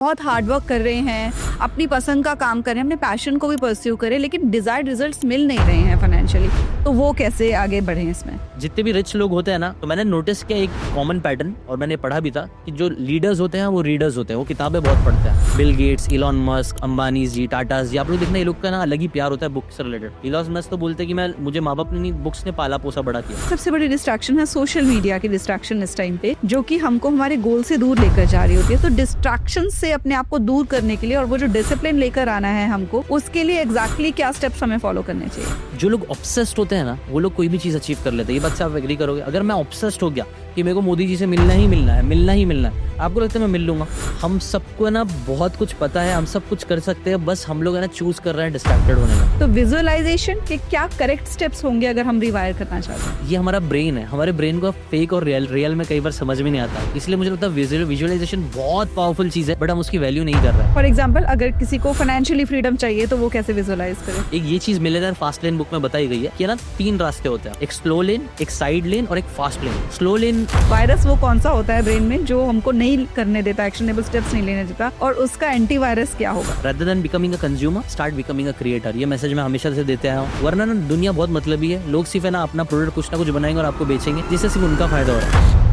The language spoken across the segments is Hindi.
बहुत हार्ड वर्क कर रहे हैं, अपनी पसंद का काम कर रहे हैं, अपने पैशन को भी परस्यू करें, लेकिन डिजायर्ड रिजल्ट्स मिल नहीं रहे हैं फाइनेंशियली, तो वो कैसे आगे बढ़े इसमें? जितने भी रिच लोग होते हैं ना, तो मैंने नोटिस किया एक कॉमन पैटर्न, और मैंने पढ़ा भी था कि जो लीडर्स होते हैं वो रीडर्स होते हैं, वो किताबें बहुत पढ़ते हैं। Bill Gates, Elon Musk, Ambani ji, Tata ji, आप लोग देखना, ये लोग का ना अलग ही प्यार होता है बुक से रिलेटेड। इलॉन मस्क तो बोलते हैं कि मुझे माँ बाप ने बुक्स ने पाला पोसा बड़ा किया। सबसे बड़ी डिस्ट्रैक्शन है सोशल मीडिया की डिस्ट्रैक्शन इस टाइम पे, जो कि हमको हमारे गोल से दूर लेकर जा रही होती है। तो डिस्ट्रैक्शन से अपने आप को दूर करने के लिए और वो जो डिसिप्लिन लेकर आना है हमको, उसके लिए एग्जैक्टली क्या स्टेप्स हमें फॉलो करने चाहिए? जो लोग ऑब्सेस्ड होते हैं ना, वो लोग कोई भी चीज अचीव कर लेते हैं। ये बात से आप एग्री करोगे? अगर मैं ऑब्सेस्ड हो गया कि मेरे को मोदी जी से मिलना ही मिलना है, मिलना ही मिलना है, आपको लगता है मैं मिल लूंगा? हम सबको ना बहुत कुछ पता है, हम सब कुछ कर सकते हैं, बस हम लोग है ना चूज कर रहे हैं डिस्ट्रैक्टेड होने का। तो विजुअलाइजेशन के क्या करेक्ट स्टेप्स होंगे अगर हम रिवायर करना चाहते हैं? ये हमारा ब्रेन है, हमारे ब्रेन को फेक और रियल में कई बार समझ में नहीं आता, इसलिए मुझे लगता है विजुअलाइजेशन बहुत पावरफुल चीज है, बट हम उसकी वैल्यू नहीं कर रहे हैं। फॉर एग्जाम्पल, अगर किसी को फाइनेंशियली फ्रीडम चाहिए तो वो कैसे विजुअलाइज करे? एक ये चीज मिलेनियर फास्ट लेन बुक में बताई गई है कि ना 3 रास्ते होते हैं, एक स्लो लेन, एक साइड लेन और एक फास्ट लेन। स्लो लेन वायरस वो कौन सा होता है ब्रेन में जो हमको नहीं करने देता, एक्शनेबल स्टेप्स नहीं लेने देता, और उसका एंटीवायरस क्या होगा? rather than becoming a consumer, start becoming a creator। ये मैसेज मैं हमेशा से देते आया हूँ। वरना ना दुनिया बहुत मतलबी है, लोग सिर्फ है ना अपना प्रोडक्ट कुछ ना कुछ बनाएंगे और आपको बेचेंगे, जिससे सिर्फ उनका फायदा हो रहा है।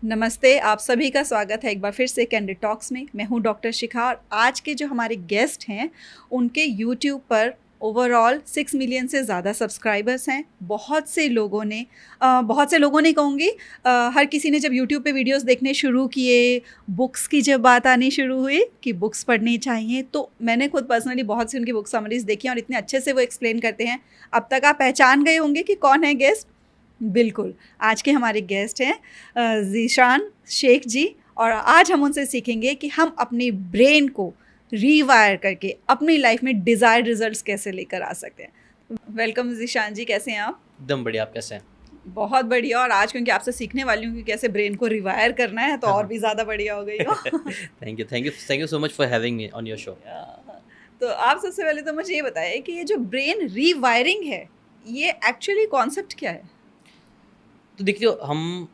नमस्ते, आप सभी का स्वागत है एक बार फिर से कैंडिड टॉक्स में। मैं हूं डॉक्टर शिखा, और आज के जो हमारे गेस्ट हैं उनके यूट्यूब पर ओवरऑल 6 मिलियन से ज़्यादा सब्सक्राइबर्स हैं। बहुत से लोगों ने कहूँगी, हर किसी ने जब यूट्यूब पे वीडियोस देखने शुरू किए, बुक्स की जब बात आनी शुरू हुई कि बुक्स पढ़नी चाहिए, तो मैंने खुद पर्सनली बहुत सी उनकी बुक समरीज देखी और इतने अच्छे से वो एक्सप्लेन करते हैं। अब तक आप पहचान गए होंगे कि कौन है गेस्ट। बिल्कुल, आज के हमारे गेस्ट हैं ज़ीशान शेख जी, और आज हम उनसे सीखेंगे कि हम अपनी ब्रेन को रीवायर करके अपनी लाइफ में डिज़ायर्ड रिजल्ट्स कैसे लेकर आ सकते हैं। वेलकम ज़ीशान जी, कैसे हैं आप? एकदम बढ़िया, आप कैसे हैं? बहुत बढ़िया, और आज क्योंकि आपसे सीखने वाली हूँ कि कैसे ब्रेन को रिवायर करना है, तो और भी ज़्यादा बढ़िया हो गई हो। Thank you so much for having me on your show. तो आप सबसे पहले तो मुझे ये बताइए कि ये जो ब्रेन रीवायरिंग है, ये एक्चुअली कॉन्सेप्ट क्या है? तो देखिए, हम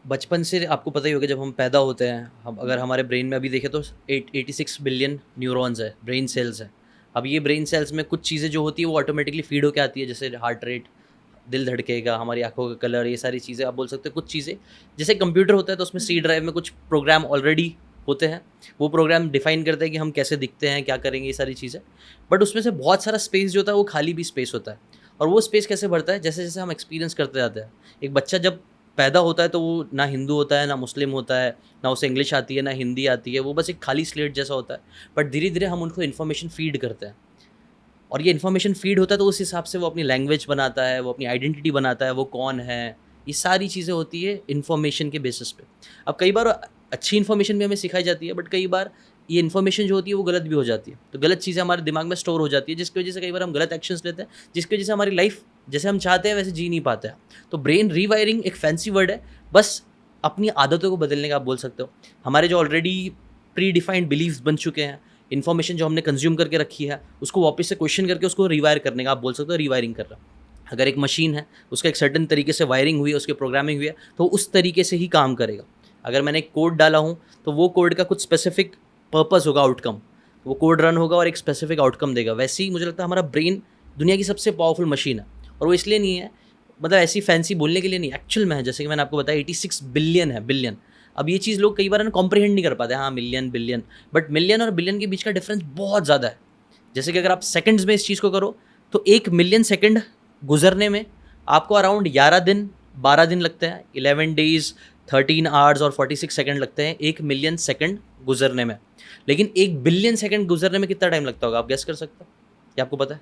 बचपन से, आपको पता ही होगा, जब हम पैदा होते हैं, हम अगर हमारे ब्रेन में अभी देखें तो 86 बिलियन न्यूरॉन्स है, ब्रेन सेल्स है। अब ये ब्रेन सेल्स में कुछ चीज़ें जो होती है वो ऑटोमेटिकली फीड होकर आती है, जैसे हार्ट रेट, दिल धड़केगा, हमारी आंखों का कलर, ये सारी चीज़ें आप बोल सकते हो। कुछ चीज़ें जैसे कंप्यूटर होता है तो उसमें सी ड्राइव में कुछ प्रोग्राम ऑलरेडी होते हैं, वो प्रोग्राम डिफाइन करते हैं कि हम कैसे दिखते हैं, क्या करेंगे, ये सारी चीज़ें। बट उसमें से बहुत सारा स्पेस जो होता है वो खाली भी स्पेस होता है, और वो स्पेस कैसे बढ़ता है? जैसे जैसे हम एक्सपीरियंस करते जाते हैं। एक बच्चा जब पैदा होता है तो वो ना हिंदू होता है, ना मुस्लिम होता है, ना उसे इंग्लिश आती है, ना हिंदी आती है, वो बस एक खाली स्लेट जैसा होता है। बट धीरे धीरे हम उनको इन्फॉर्मेशन फीड करते हैं, और ये इन्फॉर्मेशन फीड होता है तो उस हिसाब से वो अपनी लैंग्वेज बनाता है, वो अपनी आइडेंटिटी बनाता है, वो कौन है, ये सारी चीज़ें होती है इन्फॉर्मेशन के बेसिस पे। अब कई बार अच्छी इन्फॉर्मेशन भी हमें सिखाई जाती है, बट कई बार ये इन्फॉर्मेशन जो होती है वो गलत भी हो जाती है, तो गलत चीज़ें हमारे दिमाग में स्टोर हो जाती है, जिसकी वजह से कई बार हम गलत एक्शंस लेते हैं, जिसकी वजह से हमारी लाइफ जैसे हम चाहते हैं वैसे जी नहीं पाते हैं। तो ब्रेन रीवायरिंग एक फैंसी वर्ड है, बस अपनी आदतों को बदलने का आप बोल सकते हो। हमारे जो ऑलरेडी प्री डिफाइंड बिलीव्स बन चुके हैं, इन्फॉर्मेशन जो हमने कंज्यूम करके रखी है, उसको वापस से क्वेश्चन करके उसको रिवायर करने का आप बोल सकते हो, रिवायरिंग कर रहा है। अगर एक मशीन है, उसका एक सर्टन तरीके से वायरिंग हुई है, उसकी प्रोग्रामिंग हुई है, तो उस तरीके से ही काम करेगा। अगर मैंने एक कोड डाला हूँ तो वो कोड का कुछ स्पेसिफिक पर्पस होगा, आउटकम, वो कोड रन होगा और एक स्पेसिफिक आउटकम देगा। वैसे ही मुझे लगता है हमारा ब्रेन दुनिया की सबसे पावरफुल मशीन है, और वो इसलिए नहीं है, मतलब ऐसी फैंसी बोलने के लिए नहीं, एक्चुअल में है। जैसे कि मैंने आपको बताया 86 बिलियन है, बिलियन। अब ये चीज़ लोग कई बार कॉम्प्रिहेंड नहीं कर पाते, हाँ मिलियन बिलियन, बट मिलियन और बिलियन के बीच का डिफरेंस बहुत ज़्यादा है। जैसे कि अगर आप सेकंड्स में इस चीज़ को करो तो 1 मिलियन सेकंड गुजरने में आपको अराउंड 11 दिन 12 दिन लगते हैं, 11 डेज 13 आवर्स और 46 सेकंड लगते हैं 1 मिलियन सेकंड गुजरने में। लेकिन 1 बिलियन सेकंड गुजरने में कितना टाइम लगता होगा, आप गेस कर सकते हो? क्या आपको पता है?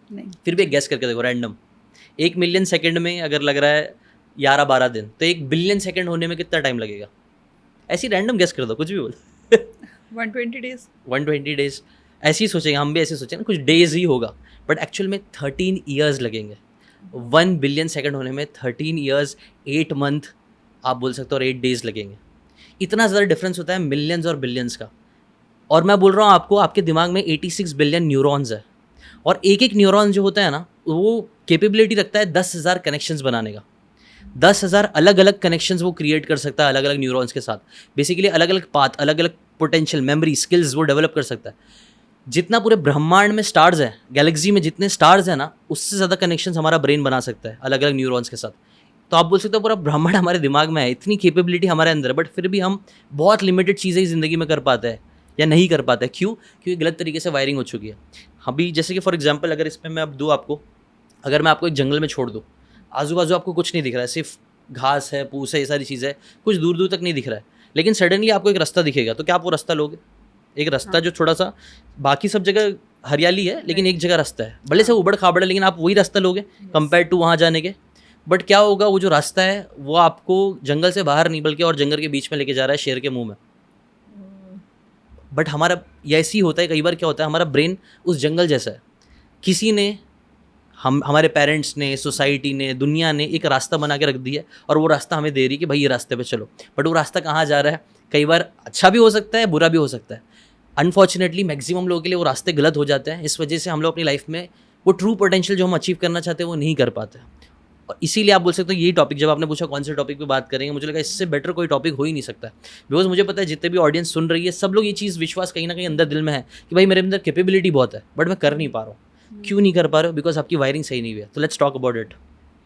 नहीं। फिर भी एक गेस करके देखो, रैंडम। 1 मिलियन सेकंड में अगर लग रहा है 11-12 दिन, तो 1 बिलियन सेकंड होने में कितना टाइम लगेगा? ऐसी रैंडम गेस कर दो, कुछ भी बोल। 120 डेज। 120 डेज, ऐसे ही सोचेंगे, हम भी ऐसे सोचेंगे, कुछ डेज ही होगा, बट एक्चुअल में 13 ईयर्स लगेंगे। 1 बिलियन सेकंड होने में 13 ईयर्स 8 मंथ आप बोल सकते हो, और 8 डेज लगेंगे। इतना ज़्यादा डिफरेंस होता है मिलियंस और बिलियंस का। और मैं बोल रहा हूँ आपको, आपके दिमाग में 86 बिलियन न्यूरॉन्स है, और एक एक न्यूरॉन जो होता है ना, वो कैपेबिलिटी रखता है 10,000 कनेक्शंस बनाने का। 10,000 अलग अलग कनेक्शंस वो क्रिएट कर सकता है अलग अलग न्यूरॉन्स के साथ। बेसिकली अलग अलग पाथ, अलग अलग पोटेंशियल, मेमोरी, स्किल्स वो डेवलप कर सकता है। जितना पूरे ब्रह्मांड में स्टार्स है, गैलेक्सी में जितने स्टार्स हैं ना, उससे ज़्यादा कनेक्शंस हमारा ब्रेन बना सकता है अलग अलग न्यूरॉन्स के साथ। तो आप बोल सकते हो पूरा ब्रह्मांड हमारे दिमाग में है, इतनी कैपेबिलिटी हमारे अंदर है, बट फिर भी हम बहुत लिमिटेड चीज़ें ही ज़िंदगी में कर पाते हैं या नहीं कर पाते। क्यों? क्योंकि गलत तरीके से वायरिंग हो चुकी है। अभी जैसे कि फॉर एग्जांपल अगर इसमें मैं अब दूँ आपको, अगर मैं आपको एक जंगल में छोड़ दूँ, आजू बाजू आपको कुछ नहीं दिख रहा है, सिर्फ घास है, पूस है, ये सारी चीज़ें, कुछ दूर दूर तक नहीं दिख रहा है, लेकिन सडनली आपको एक रास्ता दिखेगा, तो क्या आप वो रास्ता लोगे? एक रास्ता जो थोड़ा सा, बाकी सब जगह हरियाली है लेकिन एक जगह रास्ता है, भले से उबड़ खाबड़ है, लेकिन आप वही रास्ता लोगे कंपेयर टू वहाँ जाने के। बट क्या होगा, वो जो रास्ता है वो आपको जंगल से बाहर नहीं बल्कि और जंगल के बीच में लेके जा रहा है, शेर के मुंह में। बट हमारा ये ऐसी होता है, कई बार क्या होता है, हमारा ब्रेन उस जंगल जैसा है। किसी ने, हमारे पेरेंट्स ने, सोसाइटी ने, दुनिया ने एक रास्ता बना के रख दिया और वो रास्ता हमें दे रही है कि भाई ये रास्ते पे चलो, बट वो रास्ता कहाँ जा रहा है, कई बार अच्छा भी हो सकता है, बुरा भी हो सकता है। अनफॉर्चुनेटली मैक्सिमम लोगों के लिए वो रास्ते गलत हो जाते हैं। इस वजह से हम लोग अपनी लाइफ में वो ट्रू पोटेंशियल जो हम अचीव करना चाहते हैं वो नहीं कर पाते। और इसीलिए आप बोल सकते हो यही टॉपिक, जब आपने पूछा कौन से टॉपिक पे बात करेंगे, मुझे लगा इससे बेटर कोई टॉपिक हो ही नहीं सकता। बिकॉज मुझे पता है जितने भी ऑडियंस सुन रही है, सब लोग ये चीज़ विश्वास कहीं ना कहीं अंदर दिल में है कि भाई मेरे अंदर कैपेबिलिटी बहुत है, बट मैं कर नहीं पा रहा हूँ। क्यों नहीं कर पा रहे हो? बिकॉज आपकी वायरिंग सही नहीं हुई है। तो लेट्स टॉक अबाउट इट।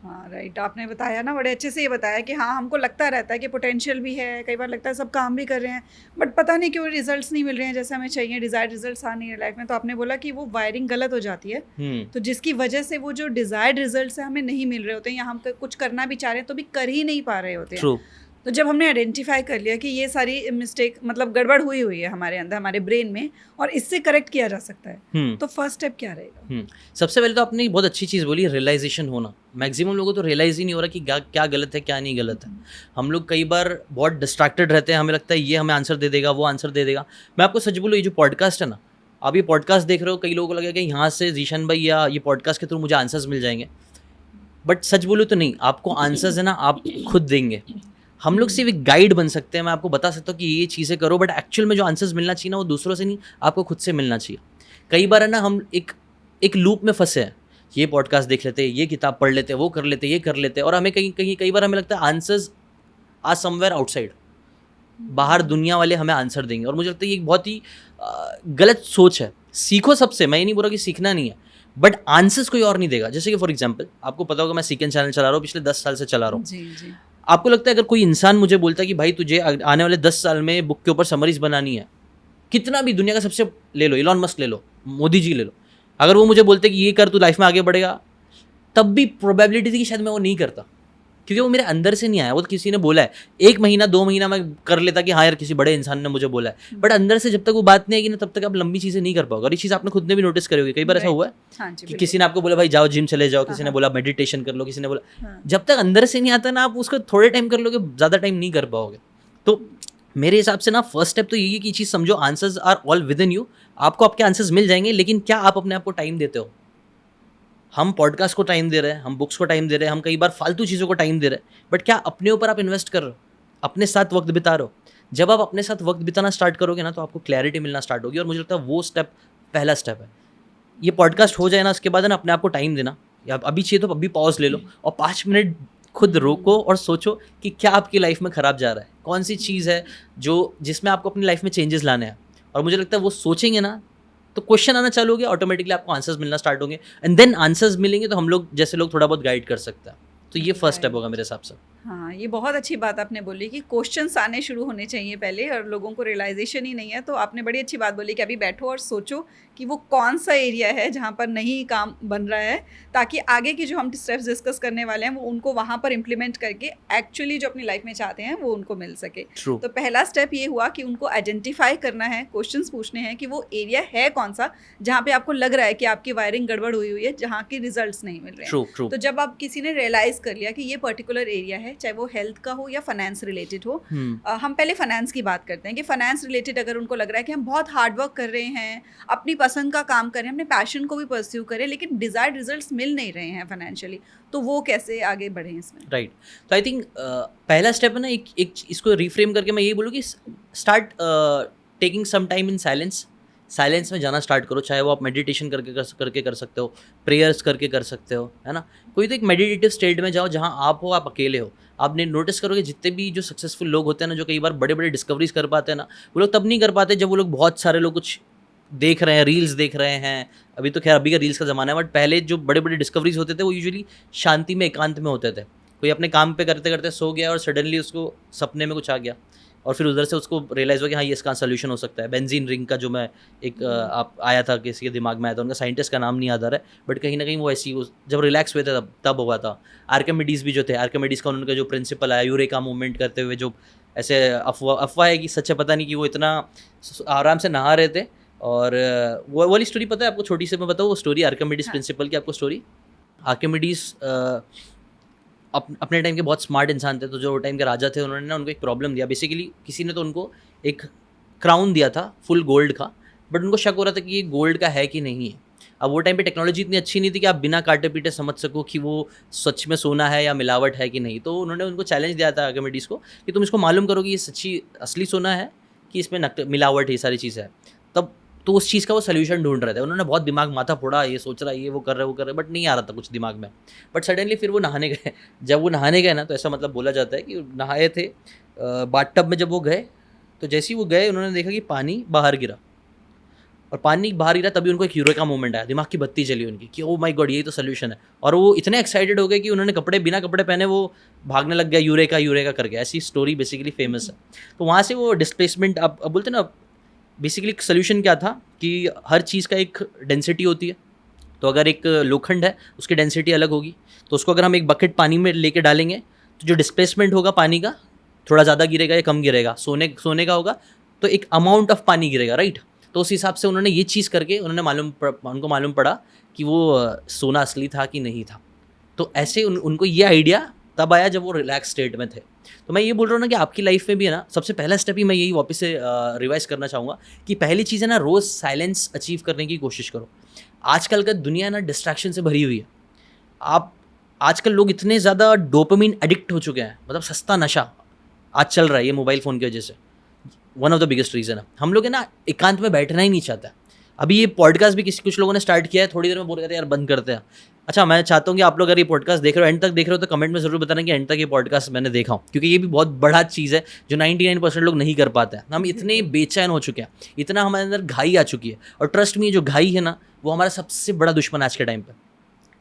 हाँ राइट, आपने बताया ना, बड़े अच्छे से ये बताया कि हाँ हमको लगता रहता है कि पोटेंशियल भी है, कई बार लगता है सब काम भी कर रहे हैं, बट पता नहीं क्यों रिजल्ट्स नहीं मिल रहे हैं जैसे हमें चाहिए, डिज़ायर्ड रिजल्ट्स आ नहीं रहे लाइफ में। तो आपने बोला कि वो वायरिंग गलत हो जाती है, तो जिसकी वजह से वो जो डिज़ायर्ड रिजल्ट्स है हमें नहीं मिल रहे होते हैं, या हम कुछ करना भी चाह रहे हैं तो भी कर ही नहीं पा रहे होते हैं। तो जब हमने आइडेंटिफाई कर लिया कि ये सारी मिस्टेक मतलब गड़बड़ हुई है हमारे अंदर, हमारे ब्रेन में, और इससे करेक्ट किया जा सकता है, तो फर्स्ट स्टेप क्या रहेगा? सबसे पहले तो आपने बहुत अच्छी चीज़ बोली, रियलाइजेशन होना। मैक्सिमम लोगों को तो रियलाइज ही नहीं हो रहा कि क्या गलत है, क्या नहीं गलत है। हम लोग कई बार बहुत डिस्ट्रैक्टेड रहते हैं, हमें लगता है ये हमें आंसर दे देगा, वो आंसर दे देगा। मैं आपको सच बोलूँ, ये जो पॉडकास्ट है ना, आप ये पॉडकास्ट देख रहे हो, कई लोगों को लगेगा कि यहाँ से जीशन भाई या ये पॉडकास्ट के थ्रू मुझे आंसर्स मिल जाएंगे, बट सच बोलूँ तो नहीं, आपको आंसर्स है ना आप खुद देंगे। हम लोग सिर्फ एक गाइड बन सकते हैं। मैं आपको बता सकता हूँ कि ये चीज़ें करो, बट एक्चुअल में जो आंसर्स मिलना चाहिए ना, वो दूसरों से नहीं, आपको खुद से मिलना चाहिए। कई बार है ना हम एक लूप में फंसे हैं, ये पॉडकास्ट देख लेते हैं, ये किताब पढ़ लेते हैं, वो कर लेते हैं, ये कर लेते हैं, और हमें कई बार हमें लगता है आंसर्स आर समवेयर आउटसाइड, बाहर दुनिया वाले हमें आंसर देंगे। और मुझे लगता है ये एक बहुत ही गलत सोच है। सीखो सबसे, मैं ये नहीं बोल रहा कि सीखना नहीं है, बट आंसर्स कोई और नहीं देगा। जैसे कि फॉर एग्जाम्पल आपको पता होगा, मैं सीकेंड चैनल चला रहा हूँ, पिछले 10 साल से चला रहा हूँ। जी। आपको लगता है अगर कोई इंसान मुझे बोलता है कि भाई तुझे आने वाले 10 साल में बुक के ऊपर समरीज बनानी है, कितना भी दुनिया का सबसे ले लो, इलॉन मस्क ले लो, मोदी जी ले लो, अगर वो मुझे बोलते कि ये कर तू लाइफ में आगे बढ़ेगा, तब भी प्रोबेबिलिटी थी कि शायद मैं वो नहीं करता, क्योंकि वो मेरे अंदर से नहीं आया। वो तो किसी ने बोला है, 1 महीना 2 महीना मैं कर लेता कि हाँ यार किसी बड़े इंसान ने मुझे बोला है, बट अंदर से जब तक वो बात नहीं आएगी ना, तब तक आप लंबी चीज़ें नहीं कर पाओगे। और ये चीज़ आपने खुद ने भी नोटिस करी होगी, कई बार ऐसा हुआ है कि किसी ने आपको बोला भाई जाओ जिम चले जाओ, किसी ने बोला मेडिटेशन कर लो, किसी ने बोला, जब तक अंदर से नहीं आता ना, आप उसको थोड़े टाइम कर लोगे, ज़्यादा टाइम नहीं कर पाओगे। तो मेरे हिसाब से ना फर्स्ट स्टेप तो यही है कि चीज़ समझो, answers are all within you. आपको आपके आंसर्स मिल जाएंगे, लेकिन क्या आप अपने आप को टाइम देते हो? हम पॉडकास्ट को टाइम दे रहे हैं, हम बुक्स को टाइम दे रहे हैं, हम कई बार फालतू चीज़ों को टाइम दे रहे हैं, बट क्या अपने ऊपर आप इन्वेस्ट कर रहे हो? अपने साथ वक्त बिता रहे हो? जब आप अपने साथ वक्त बिताना स्टार्ट करोगे ना, तो आपको क्लैरिटी मिलना स्टार्ट होगी। और मुझे लगता है वो स्टेप पहला स्टेप है। ये पॉडकास्ट हो जाए ना, उसके बाद है ना अपने आप को टाइम देना, या अभी चाहिए तो अभी पॉज ले लो और 5 मिनट खुद रोको और सोचो कि क्या आपकी लाइफ में ख़राब जा रहा है, कौन सी चीज़ है जिसमें आपको अपनी लाइफ में चेंजेस लाने हैं। और मुझे लगता है वो सोचेंगे ना, तो क्वेश्चन आना चालू हो गया, ऑटोमेटिकली आपको आंसर्स मिलना स्टार्ट होंगे, एंड देन आंसर्स मिलेंगे तो हम लोग जैसे लोग थोड़ा बहुत गाइड कर सकते हैं। तो ये फर्स्ट स्टेप होगा मेरे हिसाब से। हाँ, ये बहुत अच्छी बात आपने बोली कि क्वेश्चंस आने शुरू होने चाहिए पहले, और लोगों को रियलाइजेशन ही नहीं है। तो आपने बड़ी अच्छी बात बोली कि अभी बैठो और सोचो कि वो कौन सा एरिया है जहाँ पर नहीं काम बन रहा है, ताकि आगे की जो हम स्टेप्स डिस्कस करने वाले हैं वो उनको वहाँ पर इम्प्लीमेंट करके एक्चुअली जो अपनी लाइफ में चाहते हैं वो उनको मिल सके। तो पहला स्टेप ये हुआ कि उनको आइडेंटिफाई करना है, क्वेश्चंस पूछने हैं कि वो एरिया है कौन सा जहाँ पे आपको लग रहा है कि आपकी वायरिंग गड़बड़ हुई है, जहाँ की रिजल्ट्स नहीं मिल रहे हैं। तो जब आप किसी ने रियलाइज कर लिया कि ये पर्टिकुलर एरिया है, चाहे वो हेल्थ का हो या फाइनेंस रिलेटेड हो, हम पहले फाइनेंस की बात करते हैं कि फाइनेंस रिलेटेड अगर उनको लग रहा है कि हम बहुत हार्ड वर्क कर रहे हैं, अपनी पसंद का काम कर रहे हैं, अपने पैशन को भी परस्यू करें, लेकिन डिजायर्ड रिजल्ट्स मिल नहीं रहे हैं फाइनेंशियली, तो वो कैसे आगे बढ़े इसमें? राइट। तो आई थिंक पहला स्टेप है ना, एक इसको रिफ्रेम करके मैं यही बोलूँ कि start taking some time in silence में जाना स्टार्ट करो, चाहे वो आप मेडिटेशन करके कर सकते हो, प्रेयर्स करके कर सकते हो, है ना। कोई तो एक मेडिटेटिव स्टेट में जाओ जहाँ आप हो, आप अकेले हो। आपने नोटिस करोगे जितने भी जो सक्सेसफुल लोग होते हैं ना, जो कई बार बड़े बड़े डिस्कवरीज कर पाते हैं ना, वो लोग तब नहीं कर पाते जब वो लोग बहुत सारे लोग कुछ देख रहे हैं, रील्स देख रहे हैं। अभी तो खैर अभी का रील्स का ज़माना है, बट पहले जो बड़े बड़े डिस्कवरीज होते थे वो यूजुअली शांति में, एकांत में होते थे। कोई अपने काम पे करते करते सो गया और सडनली उसको सपने में कुछ आ गया, और फिर उधर से उसको रियलाइज़ हुआ कि हाँ ये इसका सोल्यूशन हो सकता है। बेंजीन रिंग का जो मैं एक आप आया था, किसी के दिमाग में आया था, उनका साइंटिस्ट का नाम नहीं याद आ रहा है, बट कहीं ना कहीं वो ऐसी जब रिलैक्स हुए थे तब हुआ था। आर्किमिडीज़ भी जो थे, आर्किमिडीज़ का उनका जो प्रिंसिपल आया यूरेका मूवमेंट करते हुए, जो ऐसे अफवाह है कि सच है पता नहीं, कि वो इतना आराम से नहा रहे थे। और वो वाली स्टोरी पता है आपको, छोटी सी मैं बताऊँ वो स्टोरी आर्किमिडीज़ प्रिंसिपल की आपको स्टोरी। आर्किमिडीज़ अपने टाइम के बहुत स्मार्ट इंसान थे, तो जो टाइम के राजा थे उन्होंने ना उनको एक प्रॉब्लम दिया। बेसिकली किसी ने तो उनको एक क्राउन दिया था फुल गोल्ड का, बट उनको शक हो रहा था कि ये गोल्ड का है कि नहीं है। अब वो टाइम पे टेक्नोलॉजी इतनी अच्छी नहीं थी कि आप बिना काटे पीटे समझ सको कि वो सच में सोना है या मिलावट है कि नहीं। तो उन्होंने उनको चैलेंज दिया था आर्किमिडीज़ को कि तुम इसको मालूम करो कि ये सच्ची असली सोना है कि इसमें मिलावट है, ये सारी चीज़ है। तब तो उस चीज़ का वो सोल्यूशन ढूंढ रहे थे। उन्होंने बहुत दिमाग माथा फोड़ा, ये सोच रहा है, ये वो कर रहे, बट नहीं आ रहा था कुछ दिमाग में। बट सडनली फिर वो नहाने गए। जब वो नहाने गए ना, तो ऐसा मतलब बोला जाता है कि नहाए थे बाथटब में। जब वो गए तो जैसे ही वो गए उन्होंने देखा कि पानी बाहर गिरा, और पानी बाहर गिरा तभी उनको एक यूरेका मोमेंट आया, दिमाग की बत्ती चली उनकी कि ओ माय गॉड यही तो सोल्यूशन है। और वो इतने एक्साइटेड हो गए कि उन्होंने बिना कपड़े पहने वो भागने लग गया, यूरेका करके। ऐसी स्टोरी बेसिकली फेमस है। तो वहाँ से वो डिस्प्लेसमेंट, अब बोलते ना, बेसिकली सोल्यूशन क्या था कि हर चीज़ का एक डेंसिटी होती है। तो अगर एक लोखंड है उसकी डेंसिटी अलग होगी, तो उसको अगर हम एक बकेट पानी में लेके डालेंगे तो जो डिस्प्लेसमेंट होगा पानी का, थोड़ा ज़्यादा गिरेगा या कम गिरेगा। सोने का होगा तो एक अमाउंट ऑफ पानी गिरेगा, राइट। तो उस हिसाब से उन्होंने ये चीज़ करके उनको मालूम पड़ा कि वो सोना असली था कि नहीं था। तो ऐसे उनको ये आइडिया तब आया जब वो रिलैक्स स्टेट में थे। तो मैं ये बोल रहा हूँ ना कि आपकी लाइफ में भी है ना, सबसे पहला स्टेप ही मैं यही वापस से रिवाइज करना चाहूँगा कि पहली चीज़ है ना, रोज़ साइलेंस अचीव करने की कोशिश करो। आजकल का दुनिया ना डिस्ट्रैक्शन से भरी हुई है। आजकल लोग इतने ज़्यादा डोपामिन एडिक्ट हो चुके हैं, मतलब सस्ता नशा आज चल रहा है ये मोबाइल फ़ोन की वजह से। One of the biggest reason है। हम लोग है ना एकांत में बैठना ही नहीं चाहता। अभी ये पॉडकास्ट भी कुछ लोगों ने स्टार्ट किया है, थोड़ी देर में बोल रहे थे यार बंद करते हैं। अच्छा, मैं चाहता हूँ कि आप लोग अगर ये पॉडकास्ट देख रहे हो, एंड तक देख रहे हो, तो कमेंट में ज़रूर बताना कि एंड तक ये पॉडकास्ट मैंने देखा हूँ, क्योंकि ये भी बहुत बड़ा चीज़ है जो 99% लोग नहीं कर पाते हैं। हम इतने बेचैन हो चुके हैं, इतना हमारे अंदर घाई आ चुकी है। और ट्रस्ट में, जो घाई है ना, वो हमारा सबसे बड़ा दुश्मन है आज के टाइम पर।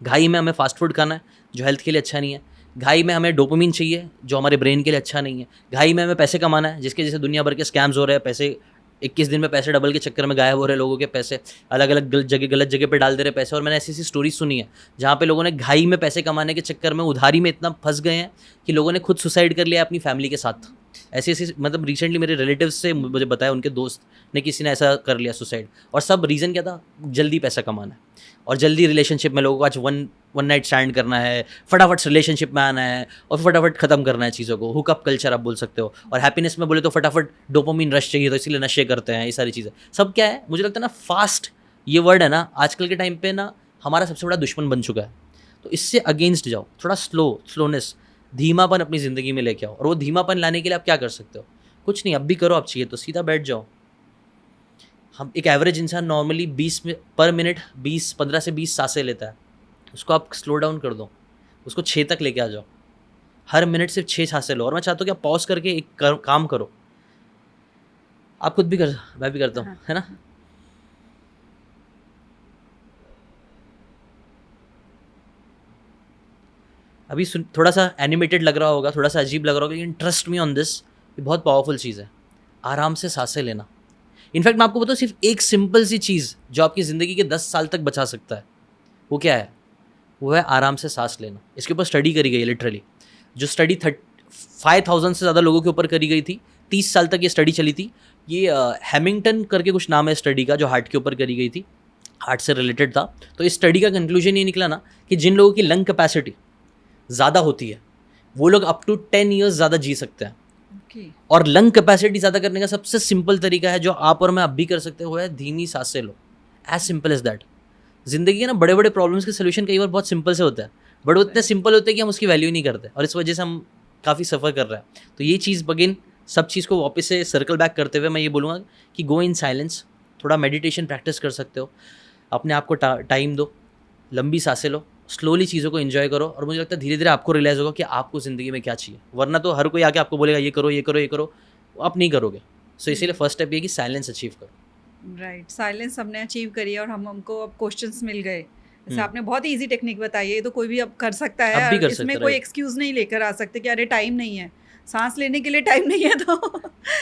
घाई में हमें फास्ट फूड खाना है जो हेल्थ के लिए अच्छा नहीं है। घाई में हमें डोपामिन चाहिए जो हमारे ब्रेन के लिए अच्छा नहीं है। घाई में हमें पैसे कमाना है, जिसके जैसे दुनिया भर के स्कैम्स हो रहे हैं। पैसे 21 दिन में पैसे डबल के चक्कर में गायब हो रहे लोगों के पैसे, अलग अलग गलत जगह पे डाल दे रहे पैसे। और मैंने ऐसी स्टोरी सुनी है जहाँ पे लोगों ने घाई में पैसे कमाने के चक्कर में उधारी में इतना फंस गए हैं कि लोगों ने खुद सुसाइड कर लिया अपनी फैमिली के साथ। ऐसी मतलब रिसेंटली मेरे रिलेटिव्स से मुझे बताया, उनके दोस्त ने किसी ने ऐसा कर लिया सुसाइड। और सब रीज़न क्या था? जल्दी पैसा कमाना है और जल्दी रिलेशनशिप में लोगों को आज वन नाइट स्टैंड करना है, फटाफट रिलेशनशिप में आना है और फटाफट ख़त्म करना है चीज़ों को। हुकअप कल्चर आप बोल सकते हो। और हैप्पीनेस में बोले तो फटाफट डोपामिन रश चाहिए, तो इसीलिए नशे करते हैं। ये सारी चीज़ें सब क्या है, मुझे लगता है ना, फास्ट ये वर्ड है ना आजकल के टाइम पे ना हमारा सबसे बड़ा दुश्मन बन चुका है। तो इससे अगेंस्ट जाओ, थोड़ा स्लोनेस, धीमापन अपनी ज़िंदगी में लेके आओ। और वो धीमापन लाने के लिए आप क्या कर सकते हो? कुछ नहीं, अब भी करो। आप चाहिए तो सीधा बैठ जाओ। हम एक एवरेज इंसान नॉर्मली 15 से 20 सांसें लेता है। उसको आप स्लो डाउन कर दो, उसको 6 तक लेके आ जाओ। हर मिनट सिर्फ 6 सांसें लो। और मैं चाहता हूँ कि आप पॉज करके एक काम करो। आप खुद भी कर, मैं भी करता हूँ, है ना। अभी थोड़ा सा एनिमेटेड लग रहा होगा, थोड़ा सा अजीब लग रहा होगा, लेकिन ट्रस्ट मी ऑन दिस, ये बहुत पावरफुल चीज़ है। आराम से सांसें लेना। इनफैक्ट मैं आपको बताऊँ, सिर्फ एक सिंपल सी चीज़ जो आपकी ज़िंदगी के 10 साल तक बचा सकता है, वो क्या है? वो है आराम से सांस लेना। इसके ऊपर स्टडी करी गई है लिटरली। जो स्टडी 5,000 से ज़्यादा लोगों के ऊपर करी गई थी, 30 साल तक ये स्टडी चली थी। ये हैमिंगटन करके कुछ नाम है स्टडी का, जो हार्ट के ऊपर करी गई थी, हार्ट से रिलेटेड था। तो इस स्टडी का कंक्लूजन ये निकला ना कि जिन लोगों की लंग कैपेसिटी ज़्यादा होती है वो लोग अप टू 10 ईयर्स ज़्यादा जी सकते हैं। और लंग कैपेसिटी ज़्यादा करने का सबसे सिंपल तरीका है, जो आप और मैं अब भी कर सकते हो, है धीमी सांसें लो। As simple as that. जिंदगी के ना बड़े बड़े प्रॉब्लम्स के सोल्यूशन कई बार बहुत सिंपल से होता है, बट वो इतने सिंपल होते हैं कि हम उसकी वैल्यू नहीं करते, और इस वजह से हम काफ़ी सफ़र कर रहे हैं। तो ये चीज़ अगेन सब चीज़ को वापस से सर्कल बैक करते हुए मैं ये बोलूँगा कि गो इन साइलेंस, थोड़ा मेडिटेशन प्रैक्टिस कर सकते हो, अपने आप को टाइम दो, लंबी सांसें लो, स्लोली चीज़ों को एंजॉय करो, और मुझे लगता है धीरे धीरे आपको रियलाइज़ होगा कि आपको ज़िंदगी में क्या चाहिए। वरना तो हर कोई आके आपको बोलेगा ये करो ये करो ये करो, आप नहीं करोगे। सो इसीलिए फर्स्ट स्टेप ये कि साइलेंस अचीव करो। राइट, साइलेंस हमने अचीव करी और हमको अब क्वेश्चंस मिल गए। जैसे हम्म। आपने बहुत इजी टेक्निक बताई है, ये तो कोई भी अब कर सकता है अब भी और कर इसमें सकते, कोई राइट। एक्सक्यूज नहीं लेकर आ सकते कि अरे टाइम नहीं है, सांस लेने के लिए टाइम नहीं है तो